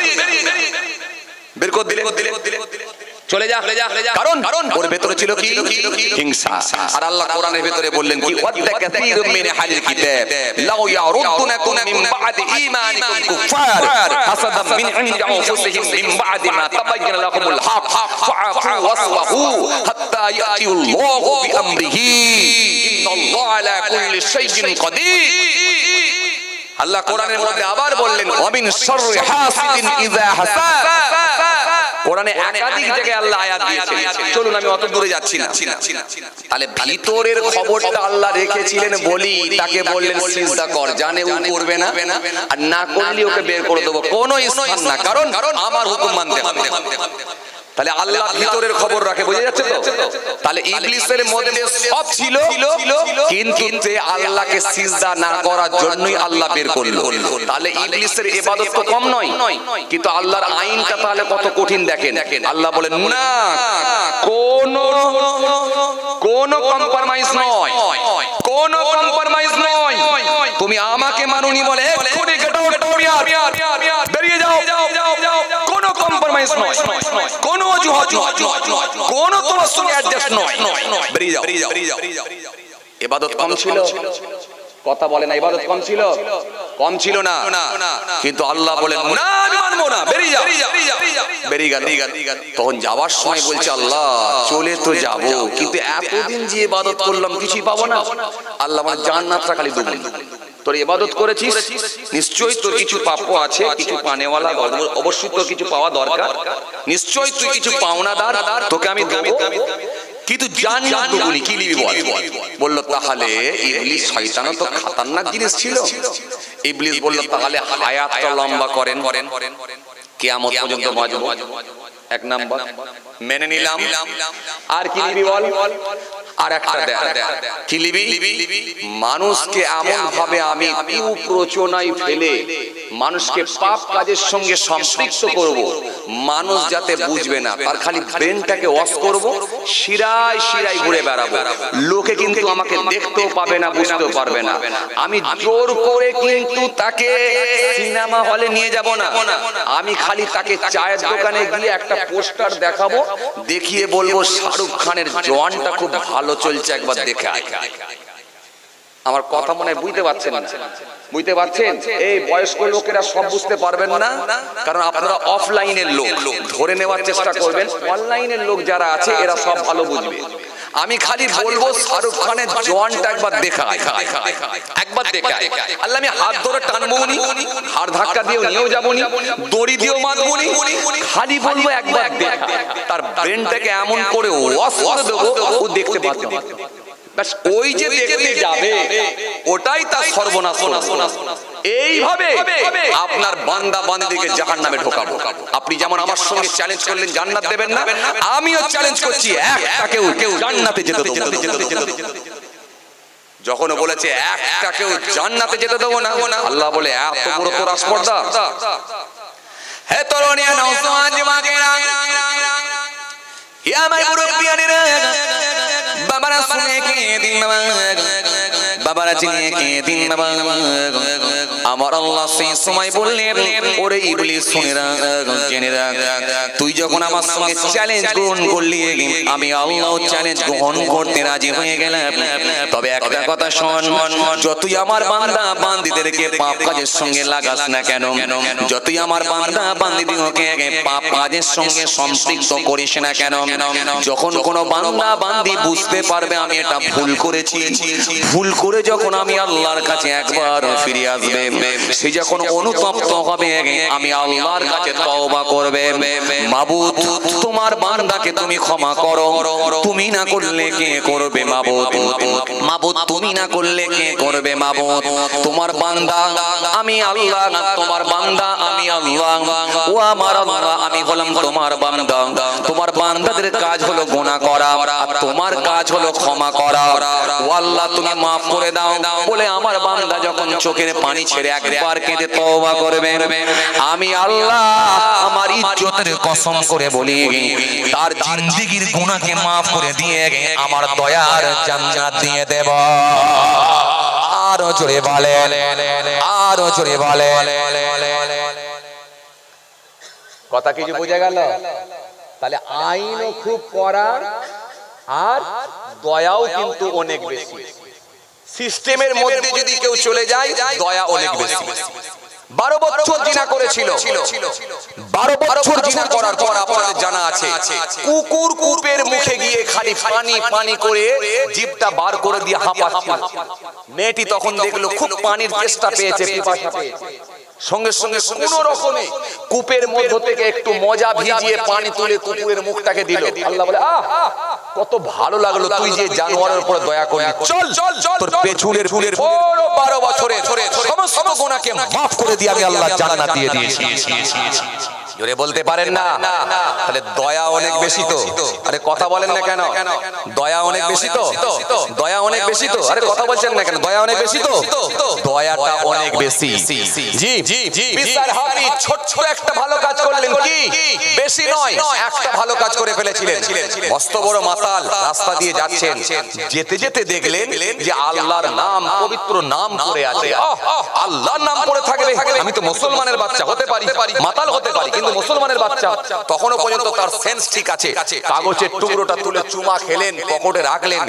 S1: বের করে দিলে চলে যা। কারণ ওর ভেতরে ছিল কি? হিংসা। আর আল্লাহ কোরআনের ভেতরে বললেন কি ওয়াদ্দা কাসীরুম মিন আহলিল কিতাব লাউ ইয়ারুদ্দুনাকুম মিন বা'দি ঈমানিকুম কুফার হাসাদাম মিন ইনদি আনফুসিহিম মিন বা'দি মা তাবাyyana লাহুমুল হক ফাআফু ওয়াসফাহু হাত্তা ইয়াতিল্লাহু বিআমরিহি ইন্নাল্লাহা আলা কুল্লি শাইইন কাদির। আল্লাহ কোরআনের মধ্যে আবার বললেন ওয়ামিন শাররি হাসিদিন ইযা হাসাদ। কোরআনে একাধিক জায়গায় আল্লাহ আয়াত দিয়েছেন। চলুন আমি অত দূরে যাচ্ছি না। তাহলে ভিতরের খবরটা আল্লাহ রেখেছিলেন বলি তাকে বললেন সিজদা কর। জানে ও করবে না, আর না করলে ওকে বের করে দেবো, কোনো স্থান না। কারণ আমার হুকুম মানতে হবে। তাহলে আল্লাহ ভিতরের খবর রাখে, বোঝা যাচ্ছে তো? তাহলে ইবলিসের মধ্যে সব ছিল, কিন্তু সে আল্লাহকে সিজদা না করার জন্যই আল্লাহ বের করলো। তাহলে ইবলিসের ইবাদত তো কম নয়, কিন্তু আল্লাহর আইনটা তাহলে কত কঠিন দেখেন। আল্লাহ বলেন না, কোনো কম্প্রোমাইজ নয়, কোনো কম্প্রোমাইজ নয়। তুমি আমাকে মানুনি বলে এক্ষুনি বেরিয়ে যাও, কোনো কম্প্রোমাইজ নয়, কোনো অজুহাত নয়, কোনো তোমার সঙ্গে অ্যাডজাস্ট নয়, বেরিয়ে যাও। ইবাদত কম ছিল, কথা বলে না, ইবাদত কম ছিল না, কিন্তু আল্লাহ বলেন না আমি মানবো না, বেরিয়ে যাও। বেরিয়ে গেল। তখন যাওয়ার সময় বলছে আল্লাহ চলে তো যাব, কিন্তু এতদিন যে ইবাদত করলাম কিছুই পাবো না। আল্লাহ মানে জান্নাতটা খালি দেবেন। তোর ইবাদত করেছিস, নিশ্চয়ই তোর কিছু প্রাপ্য আছে, কিছু পানেওয়ালা, অবশ্যই তোর কিছু পাওয়া দরকার, নিশ্চয়ই তুই কিছু পাওনাদার, তোকে আমি দেবো, কিন্তু জান্নাত দুগুনি কি নিবি বল। বলল তাহলে ইবলিস শয়তানও তো খতরনাক জিনিস ছিল। ইবলিস বলল তাহলে হায়াতটা লম্বা করেন, কিয়ামত পর্যন্ত বাঁচবো, এক নাম্বার মেনে নিলাম। আর কি নিবি বল? আর একটা কি নিবি? মানুষকে এমন ভাবে আমি কুপ্রচনায় ফেলে মানুষকে পাপ কাজের সঙ্গে সম্পৃক্ত করব, মানুষ যাতে বুঝবে না, তার খালি ব্রেনটাকে ওয়াশ করব, শিরায় শিরায় ঘুরে বেড়াবো, লোকে কিন্তু আমাকে দেখতেও পাবে না, বুঝতেও পারবে না। আমি জোর করে কিন্তু তাকে সিনেমা হলে নিয়ে যাব না, আমি খালি তাকে চায়ের দোকানে গিয়ে একটা পোস্টার দেখাবো, দেখিয়ে বলবো শাহরুখ খানের জওয়ানটা খুব ভালো চলছে, একবার দেখে আয়। আমার কথা মনে বুঝতে পারছেন না? বুঝতে পারছেন? এই বয়স্ক লোকেরা সব বুঝতে পারবেন না, কারণ আপনারা অফলাইনের লোক, ধরে নেওয়ার চেষ্টা করবেন। অনলাইনের লোক যারা আছে এরা সব ভালো বুঝবে। আমি খালি বলবো শাহরুখ খানের জওয়ানটা একবার দেখা, একবার দেখা। আল্লাহ আমি হাত ধরে টানবো নি, হাড় ধাক্কা দিয়েও নিয়েও যাবো নি, দড়ি দিয়েও মারবো নি, খালি বলবো একবার দেখা। তার ব্রেনটাকে এমন করে ওয়াশ করে দেবো ও দেখতে পাবে না। ওই যে দেখতে যাবে ওটাই তার সর্বনাশ। এইভাবে আপনার বান্দা বান্দীকে জাহান্নামে ঢোকাবো। আপনি যেমন আমার সঙ্গে চ্যালেঞ্জ করলেন জান্নাত দেবেন না, আমিও চ্যালেঞ্জ করছি একটাকেও জান্নাতে যেতে দেবো না। যখন বলেছে একটাকেও জান্নাতে যেতে দেবো না, আল্লাহ বলে এত বড় তোর আসপর্দা। হে তরুণিয়া নওজোয়ান যুবকেরা, ইয়া আমার মুরব্বিয়ানেরা, বাবারা শুনে কে দিন, বাবারা চিনিয়ে দিন বাবা। আমার আল্লাহ সেই সময় বললেন, ওরে ইবলিস শুনে রাখ, জেনে রাখ, তুই যখন আমার সঙ্গে চ্যালেঞ্জ গ্রহণ করলি, আমি আল্লাহ চ্যালেঞ্জ গ্রহণ করতে রাজি হয়ে গেলাম। তবে একটা কথা শোন, যতই আমার বান্দা বান্দীদেরকে পাপ কাজের সঙ্গে লাগাস না কেন, যতই আমার বান্দা বান্দীদেরকে পাপ কাজের সঙ্গে সম্পৃক্ত করিস না কেন, যখন কোনো বান্দা বান্দী বুঝতে পারবে আমি এটা ভুল করেছি, ভুল করে যখন আমি আল্লাহর কাছে একবার ফিরে আসবে, সে যখন অনুতপ্ত হবে আমি আল্লাহর কাছে তওবা করবে, মাবুদ তোমার বান্দাকে তুমি ক্ষমা করো, তুমি না করলে কে করবে মাবুদ, মাবুদ তুমি না করলে কে করবে মাবুদ, তোমার বান্দা আমি আল্লাহ, তোমার বান্দা আমি আল্লাহ, ও আমার আল্লাহ আমি হলাম তোমার বান্দা, তোমার বান্দাদের কাজ হলো গুনাহ করা, আর তোমার কাজ হলো ক্ষমা করা, ও আল্লাহ তুমি মাফ করে দাও বলে আমার বান্দা যখন চোখের পানি ছেড়ে একবার কেঁদে তওবা করবে, আমি আল্লাহ আমার ইজ্জতের কসম করে বলি তার জিন্দেগীর গুনাহকে মাফ করে দিয়ে আমার দয়ার জান্নাত দিয়ে দেব। আরো জোরে বলে, আরো জোরে বলে। কথা কিছু বোঝা গেল? তাহলে আইনও খুব কড়া আর দয়াও কিন্তু অনেক বেশি। সিস্টেমের মধ্যে যদি কেউ চলে যায় দয়া অনেক বেশি। 12 বছর জিনা করেছিল, 12 বছর জিনা করার পর আপনাদের জানা আছে কুকুর কূপের মুখে গিয়ে খালি পানি পানি করে জিভটা বার করে দিয়ে হাঁপাচ্ছিল। মেয়েটি তখন দেখলো খুব পানির তেষ্টা পেয়েছে, পিপাসা পেয়েছে, সঙ্গে সঙ্গে কোন রকমে কূপের মধ্য থেকে একটু মজা ভিজিয়ে পানি তুলে কুকুরের মুখটাকে দিল। আল্লাহ বলে আহ কত ভালো লাগলো, তুই যে জানোয়ারের উপর দয়া করলি, চল তোর পেছনের ফুলের 12 বছরের সমস্ত গুনাহকে মাফ করে দিয়ে আমি আল্লাহ জান্নাত দিয়ে দিয়েছি। জোরে বলতে পারেন না? তাহলে দয়া অনেক বেশি তো। আরে কথা বলেন না কেন? দয়া অনেক বেশি তো, দয়া অনেক বেশি তো। আরে কথা বলছেন না কেন? দয়া অনেক বেশি তো, দয়াটা অনেক বেশি। জি বিশাল হাফি ছোট একটা ভালো কাজ করলেন, কি বেশি নয়, একটা ভালো কাজ করে ফেলেছিলেন। মস্ত বড় মাতাল রাস্তা দিয়ে যাচ্ছেন, যেতে যেতে দেখলেন যে আল্লাহর নাম, পবিত্র নাম পড়ে আছে। আল্লাহর নাম পড়ে থাকবে, আমি তো মুসলমানের বাচ্চা হতে পারি, মাতাল হতে পারি, কিন্তু মুসলমানের বাচ্চা। তখনও পর্যন্ত তার সেন্স ঠিক আছে। কাগজের টুকরোটা তুলে চুমা খেলেন, পকেটে রাখলেন,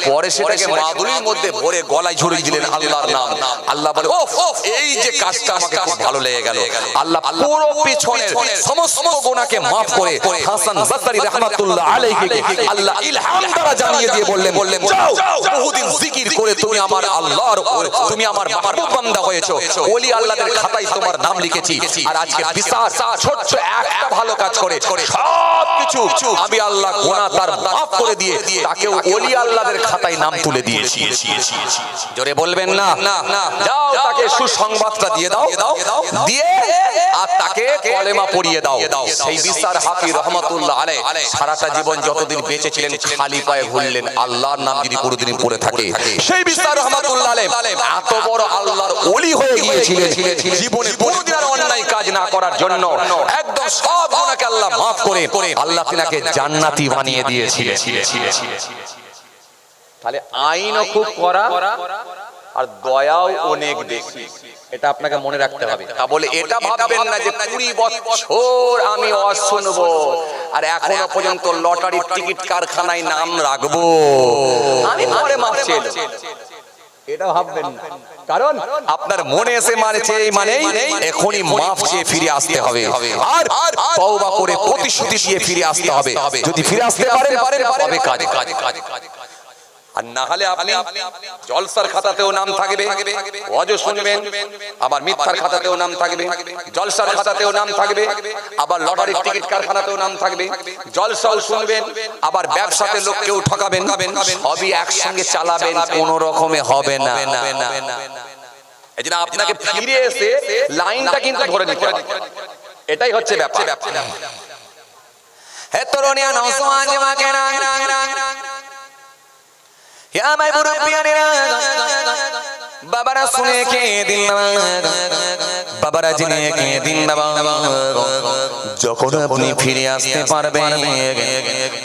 S1: পরে সেটাকে মাদুরির মধ্যে ভরে গলায় ঝুলিয়ে দিলেন আল্লাহর নাম। আল্লাহ বলে এই যে কাজটা আমাকে খুব ভালো লেগে গেল। আল্লাহ পুরো পিছনের সমস্ত গুনাহকে মাফ করে হাসান বসরি রাহমাতুল্লাহ আলাইহিকে আল্লাহ ইলহাম দ্বারা জানিয়ে দিয়ে বললেন যাও বহুদিন জিকির করে তুমি আমার আল্লাহর, তুমি আমার মাহবুব বান্দা হয়েছো, ওলি আল্লাহদের খাতায় তোমার নাম লিখেছি। আর আজকে বিশাল ছোট একটা ভালো কাজ করে সবকিছু আমি আল্লাহ গুনাহ তার মাফ করে দিয়ে তাকে ওলি আল্লাহদের খাতায় নাম তুলে দিয়েছি। জোরে বলবেন না? যাও তাকে সুসংবাদটা দিয়ে দাও, দিয়ে আর তাকে কলেমা পড়িয়ে দাও। সেই বিশাল হাফি রহমাতুল্লাহ আলাইহি সারাটা জীবন যতদিন বেঁচে ছিলেন খালি পায়ে ঘুরলেন। আল্লাহর নাম যদি কোনোদিন পড়ে থাকে, সেই বিশাল রহমাতুল্লাহ আলাইহি এত বড় আল্লাহর ওলি হয়ে গিয়েছিলেন, জীবনে কোনোদিন আর অন্যায় কাজ না করার জন্য একদম সব গুনাহকে আল্লাহ মাফ করে আল্লাহ তিনাকে জান্নাতি বানিয়ে দিয়েছিলেন। তাহলে আইনও খুব কড়া আর দয়াও অনেক বেশি, এটা আপনাকে মনে রাখতে হবে। তা বলে এটা ভাববেন না যে 20 বছর আমি ওয়াজ শুনবো আর এখনো পর্যন্ত লটারির টিকিট কারখানায় নাম রাখবো, আমি পরে মাফ চেয়ে নেব, এটা ভাববেন না। কারণ আপনার মনে এসে মানে এখনই মাফ চেয়ে ফিরে আসতে হবে আর তওবা করে প্রতিশ্রুতি দিয়ে ফিরে আসতে হবে। যদি ফিরে আসতে পারেন তবে কাজ, আর না হলে আপনি জলসার খাতাতেও নাম থাকবে, ওয়াজও শুনবেন, আবার মিথ্যার খাতাতেও নাম থাকবে, জলসার খাতাতেও নাম থাকবে, আবার লটারির টিকিট কারখানাতেও নাম থাকবে, জলসাও শুনবেন, আবার ব্যবসাতে লোককেও ঠকাবেন, সবই একসঙ্গে চালাবেন, কোনো রকমে হবে না। এজন্য আপনাকে ফিরে এসে লাইনটা কিন্তু ধরে নিতে হবে, এটাই হচ্ছে ব্যাপার। হে তরুণিয়া নওজওয়ান জামাকেরা, হে আমার মুরব্বিয়ানেরা, বাবারা শুনে কে দিন বাবারা জেনে কে দিন বাবা যখন আপনি ফিরে আসতে পারবেন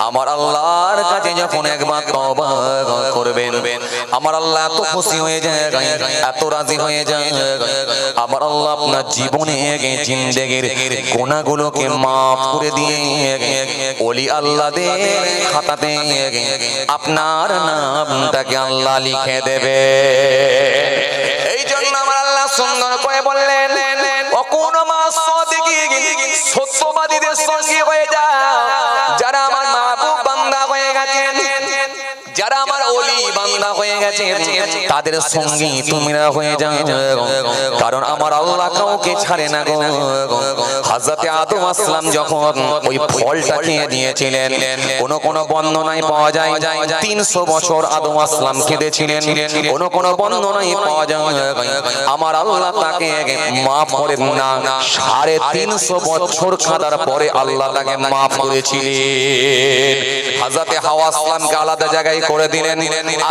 S1: আমার আল্লাহর কাছে যখন একবার তওবা করবেন আমার আল্লাহ এত খুশি হয়ে যায় এত রাজি হয়ে যায় আমার আল্লাহ আপনার জীবনে জিন্দেগির গুনাহগুলোকে maaf করে দিয়ে ওলি আল্লাহদের খাতাতে আপনার নামটাকে আল্লাহ লিখে দেবে এই জন্য আমার আল্লাহ সুন্দর করে বললেন অকুন মা সাদিকিন সত্যবাদীদের সঙ্গী হয়ে যা যারা আমার মাহবুব বান্দা হয়ে গেছেন যারা আমার ওলি বান্দা হয়ে গেছে তাদের সঙ্গী তোমরা হয়ে যাও কারণ আমার আল্লাহ কাউকে ছাড়ে না গো হযরত আদম আসলাম যখন ওই ফলটা খেয়ে দিয়েছিলেন কোন বর্ণনায় পাওয়া যায় 300 বছর আদম আসলাম কেঁদেছিলেন কোন বর্ণনায় পাওয়া যায় আমার আল্লাহ তাকে maaf করেন না 350 বছর কাঁদার পরে আল্লাহ তাকে maaf করেছিলেন হযরত হাওয়া আসলামকে আলাদা জায়গায় করে দিলেন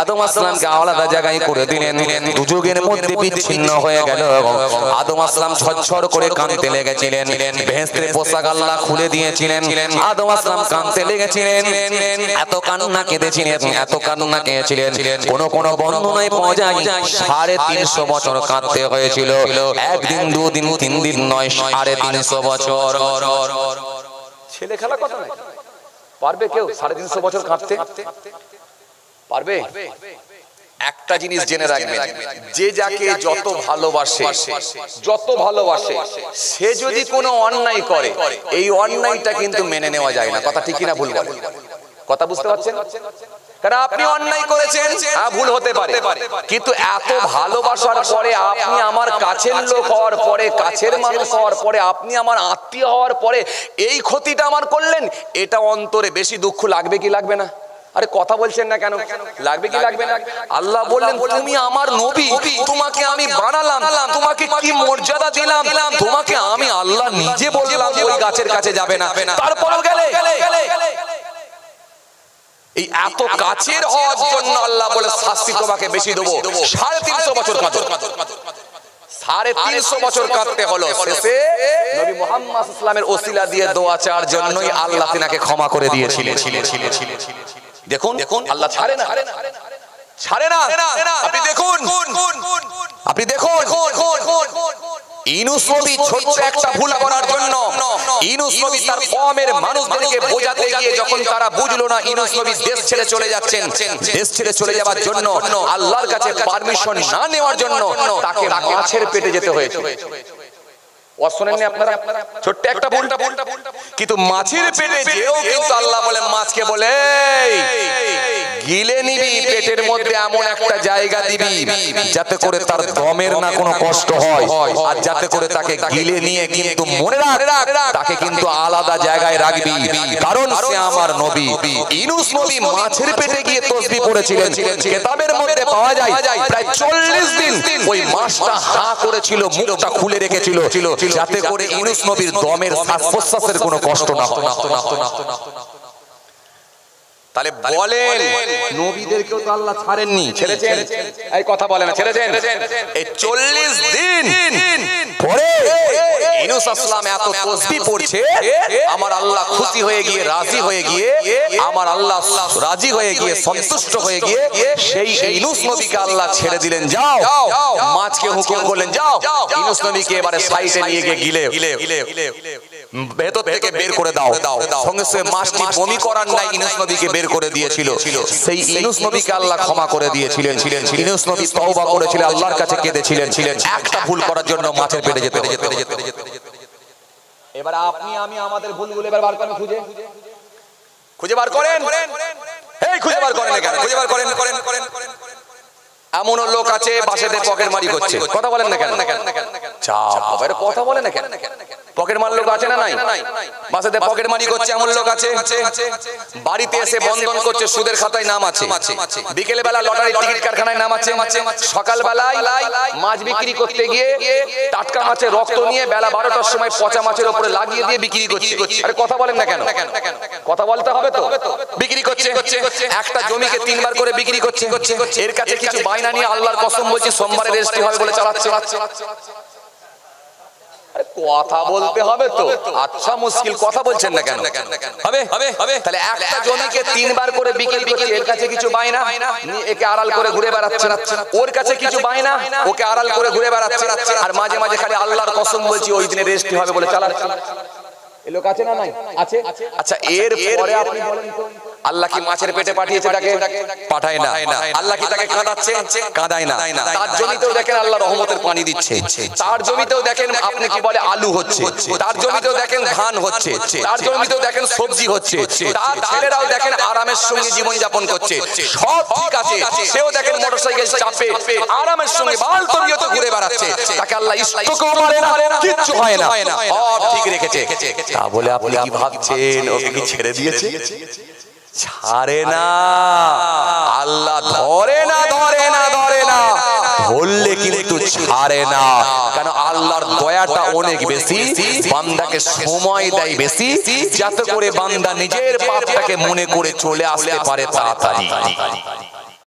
S1: আদম আসলামকে আলাদা জায়গায় করে দিলেন দুজনের মধ্যে বিচ্ছিন্ন হয়ে গেল আদম আসলাম ছটছট করে কাঁদতে লেগেছিলেন বেহেশতের পোশাক আল্লাহ খুলে দিয়েছিলেন আদম আসলাম কাঁদতে লেগেছিলেন এত কান্না কেঁদেছিলেন এত কান্না কেঁদেছিলেন কোন বর্ণনায় পাওয়া যায় 350 বছর কাঁদতে হয়েছিল একদিন দুদিন তিন দিন নয় 350 বছর ছেলে খেলা কথা নয় পারবে কেউ 350 বছর কাঁদতে পারবে একটা জিনিস জেনে রাখবেন যে যাকে যত ভালোবাসে সে যদি কোনো অন্যায় করে এই অন্যায়টা কিন্তু মেনে নেওয়া যায় না কথা ঠিক কি না ভুল বলেন কথা বুঝতে পারছেন কারণ আপনি অন্যায় করেছেন ভুল হতে পারে কিন্তু এত ভালোবাসার পরে আপনি আমার কাছের লোক হওয়ার পরে কাছের মানুষ হওয়ার পরে আপনি আমার আত্মীয় হওয়ার পরে এই ক্ষতিটা আমার করলেন এটা অন্তরে বেশি দুঃখ লাগবে কি লাগবে না আরে কথা বলছেন না কেন লাগবে কি লাগবে না আল্লাহ বললেন তুমি আমার নবী তোমাকে আমি বানালাম তোমাকে কি মর্যাদা দিলাম তোমাকে আমি আল্লাহ নিজে বললাম ওই গাছের কাছে যাবে না তারপরও গেলে এই এত কাছের হওয়ার জন্য আল্লাহ বলে শাস্তি তোমাকে বেশি দেবো 350 বছর কাঁদো 350 বছর কাঁদতে হলো শেষে নবী মুহাম্মদ সাল্লাল্লাহু আলাইহি ওয়াসাল্লামের ওসিলা দিয়ে দোয়া চাওয়ার জন্যই আল্লাহ তিনাকে ক্ষমা করে দিয়েছিলেন দেখুন আল্লাহ ছাড়ে না আপনি দেখুন ইউনূস নবী ছোট্ট একটা ভুল করার জন্য ইউনূস নবী তার কওমের মানুষদেরকে বোঝাতে গিয়ে যখন তারা বুঝলো না ইউনূস নবী দেশ ছেড়ে চলে যাচ্ছেন দেশ ছেড়ে চলে যাওয়ার জন্য আল্লাহর কাছে পারমিশন না নেওয়ার জন্য তাকে মাছের পেটে যেতে হয়েছে শুনেননি আপনারা ছোট্ট একটা ভুল কিন্তু মাছের পেটে যেও কিন্তু আল্লাহ বলে মাছকে বলে গিলে নিবি পেটের মধ্যে এমন একটা জায়গা দিবি যাতে করে তার দমের না কোনো কষ্ট হয় আর যাতে করে তাকে গিলে নিয়ে কিন্তু মনে রাখ তাকে কিন্তু আলাদা জায়গায় রাখবি কারণ সে আমার নবী ইউনূস নবী মাছের পেটে গিয়ে তাসবিহ পড়েছিলেন কিতাবের মধ্যে পাওয়া যায় প্রায় 40 দিন ওই মাছটা হা করেছিল মুখটা খুলে রেখেছিল যাতে করে ইউনূস নবীর দমের শ্বাস-প্রশ্বাসের কোনো কষ্ট না হয় তাহলে বলেন নবীদেরকেও তো আল্লাহ ছাড়েননি ছেড়েছেন এই কথা বলেন না ছেড়েছেন এই 40 দিন পরে ইউনূস আসলাম এত তাসবিহ পড়ছে আমার আল্লাহ খুশি হয়ে গিয়ে রাজি হয়ে গিয়ে আমার আল্লাহ রাজি হয়ে গিয়ে সন্তুষ্ট হয়ে গিয়ে সেই ইউনূস নবীকে আল্লাহ ছেড়ে দিলেন যাও মাছকে হুকুম করলেন যাও ইউনূস নবীকে এবারে সাইডে নিয়ে গিয়ে গিলে ভেতর থেকে বের করে দাও সঙ্গে সঙ্গে মাছটি বমি করার নাই ইউনূস নবীকে বের করে দিয়েছিল সেই ইউনূস নবীকে আল্লাহ ক্ষমা করে দিয়েছিলেন ইউনূস নবী তওবা করেছিলেন আল্লাহর কাছে কেঁদেছিলেন একটা ভুল করার জন্য মাছের পেটে যেতে এবার আপনি আমি আমাদের ভুলগুলো এবার বার করেন খুঁজে বার করেন এই খুঁজে বার করেন কেন খুঁজে বার করেন এমন লোক আছে বাসেতে পকেট মারি করছে কথা বলেন না কেন চাপ কথা বলেন না কেন পকেট মার লোক আছে না নাই? বাসাতে পকেট মারি করছে এমন লোক আছে। বাড়িতে এসে বন্ধন করছে, সুদের খাতায় নাম আছে। বিকেল বেলা লটারি টিকিট কারখানায় নাম আছে। সকাল বেলায় মাছ বিক্রি করতে গিয়ে টাটকা মাছের রক্ত নিয়ে বেলা 12টার সময় পচা মাছের উপরে লাগিয়ে দিয়ে বিক্রি করছে। আরে কথা বলেন না কেন? কথা বলতে হবে তো। বিক্রি করছে, একটা জমিকে 3 বার করে বিক্রি করছে। এর কাছে কিছু বায়না নিয়ে আল্লাহর কসম বলছি সোমবারে রেজিস্ট্রি হবে বলে চালাচ্ছে। কথা বলতে হবে তো। আচ্ছা মুশকিল, কথা বলছেন না কেন? হবে। তাহলে একটা জমিকে 3 বার করে বিক্রি করছে, এর কাছে কিছু বায়না, একে আড়াল করে ঘুরে বেড়াচ্ছে। ওর কাছে কিছু বায়না, ওকে আড়াল করে ঘুরে বেড়াচ্ছে। আর মাঝে মাঝে খালি আল্লাহর কসম বলছি ওই দিনে রেজিস্ট্রি হবে বলে চালাচ্ছে। এই লোক আছে না নাই? আছে। আচ্ছা এর পরে আপনি বলেন তো, আল্লাহ কি মাছের পেটে পাঠিয়েছে? তাকে পাঠায় না। আল্লাহ কি তাকে কাঁদাচ্ছে? কাঁদায় না। তার জমিতেও দেখেন আল্লাহ রহমতের পানি দিচ্ছে। তার জমিতেও দেখেন আপনি কি বলে আলু হচ্ছে। তার জমিতেও দেখেন ধান হচ্ছে। তার জমিতেও দেখেন সবজি হচ্ছে। তার ছেলেরাও দেখেন আরামের সঙ্গে জীবন যাপন করছে। সব ঠিক আছে, সেও দেখেন মোটরসাইকেল চাপে আরামের সঙ্গে বাল তবিয়তে ঘুরে বেড়াচ্ছে। তাকে আল্লাহ ইষ্টকেও মারে না, কিচ্ছু হয় না, সব ঠিক রেখেছে। তা বলে আপনি কি ভাবছেন ওকে কি ছেড়ে দিয়েছে? ছাড়ে না। আল্লাহ ধরে না, ধরলে কিন্তু ছাড়ে না। কারণ আল্লাহর দয়াটা অনেক বেশি, বান্দাকে সময় দেয় বেশি, যাতে করে বান্দা নিজের পাপটাকে মনে করে চলে আসতে পারে তাড়াতাড়ি।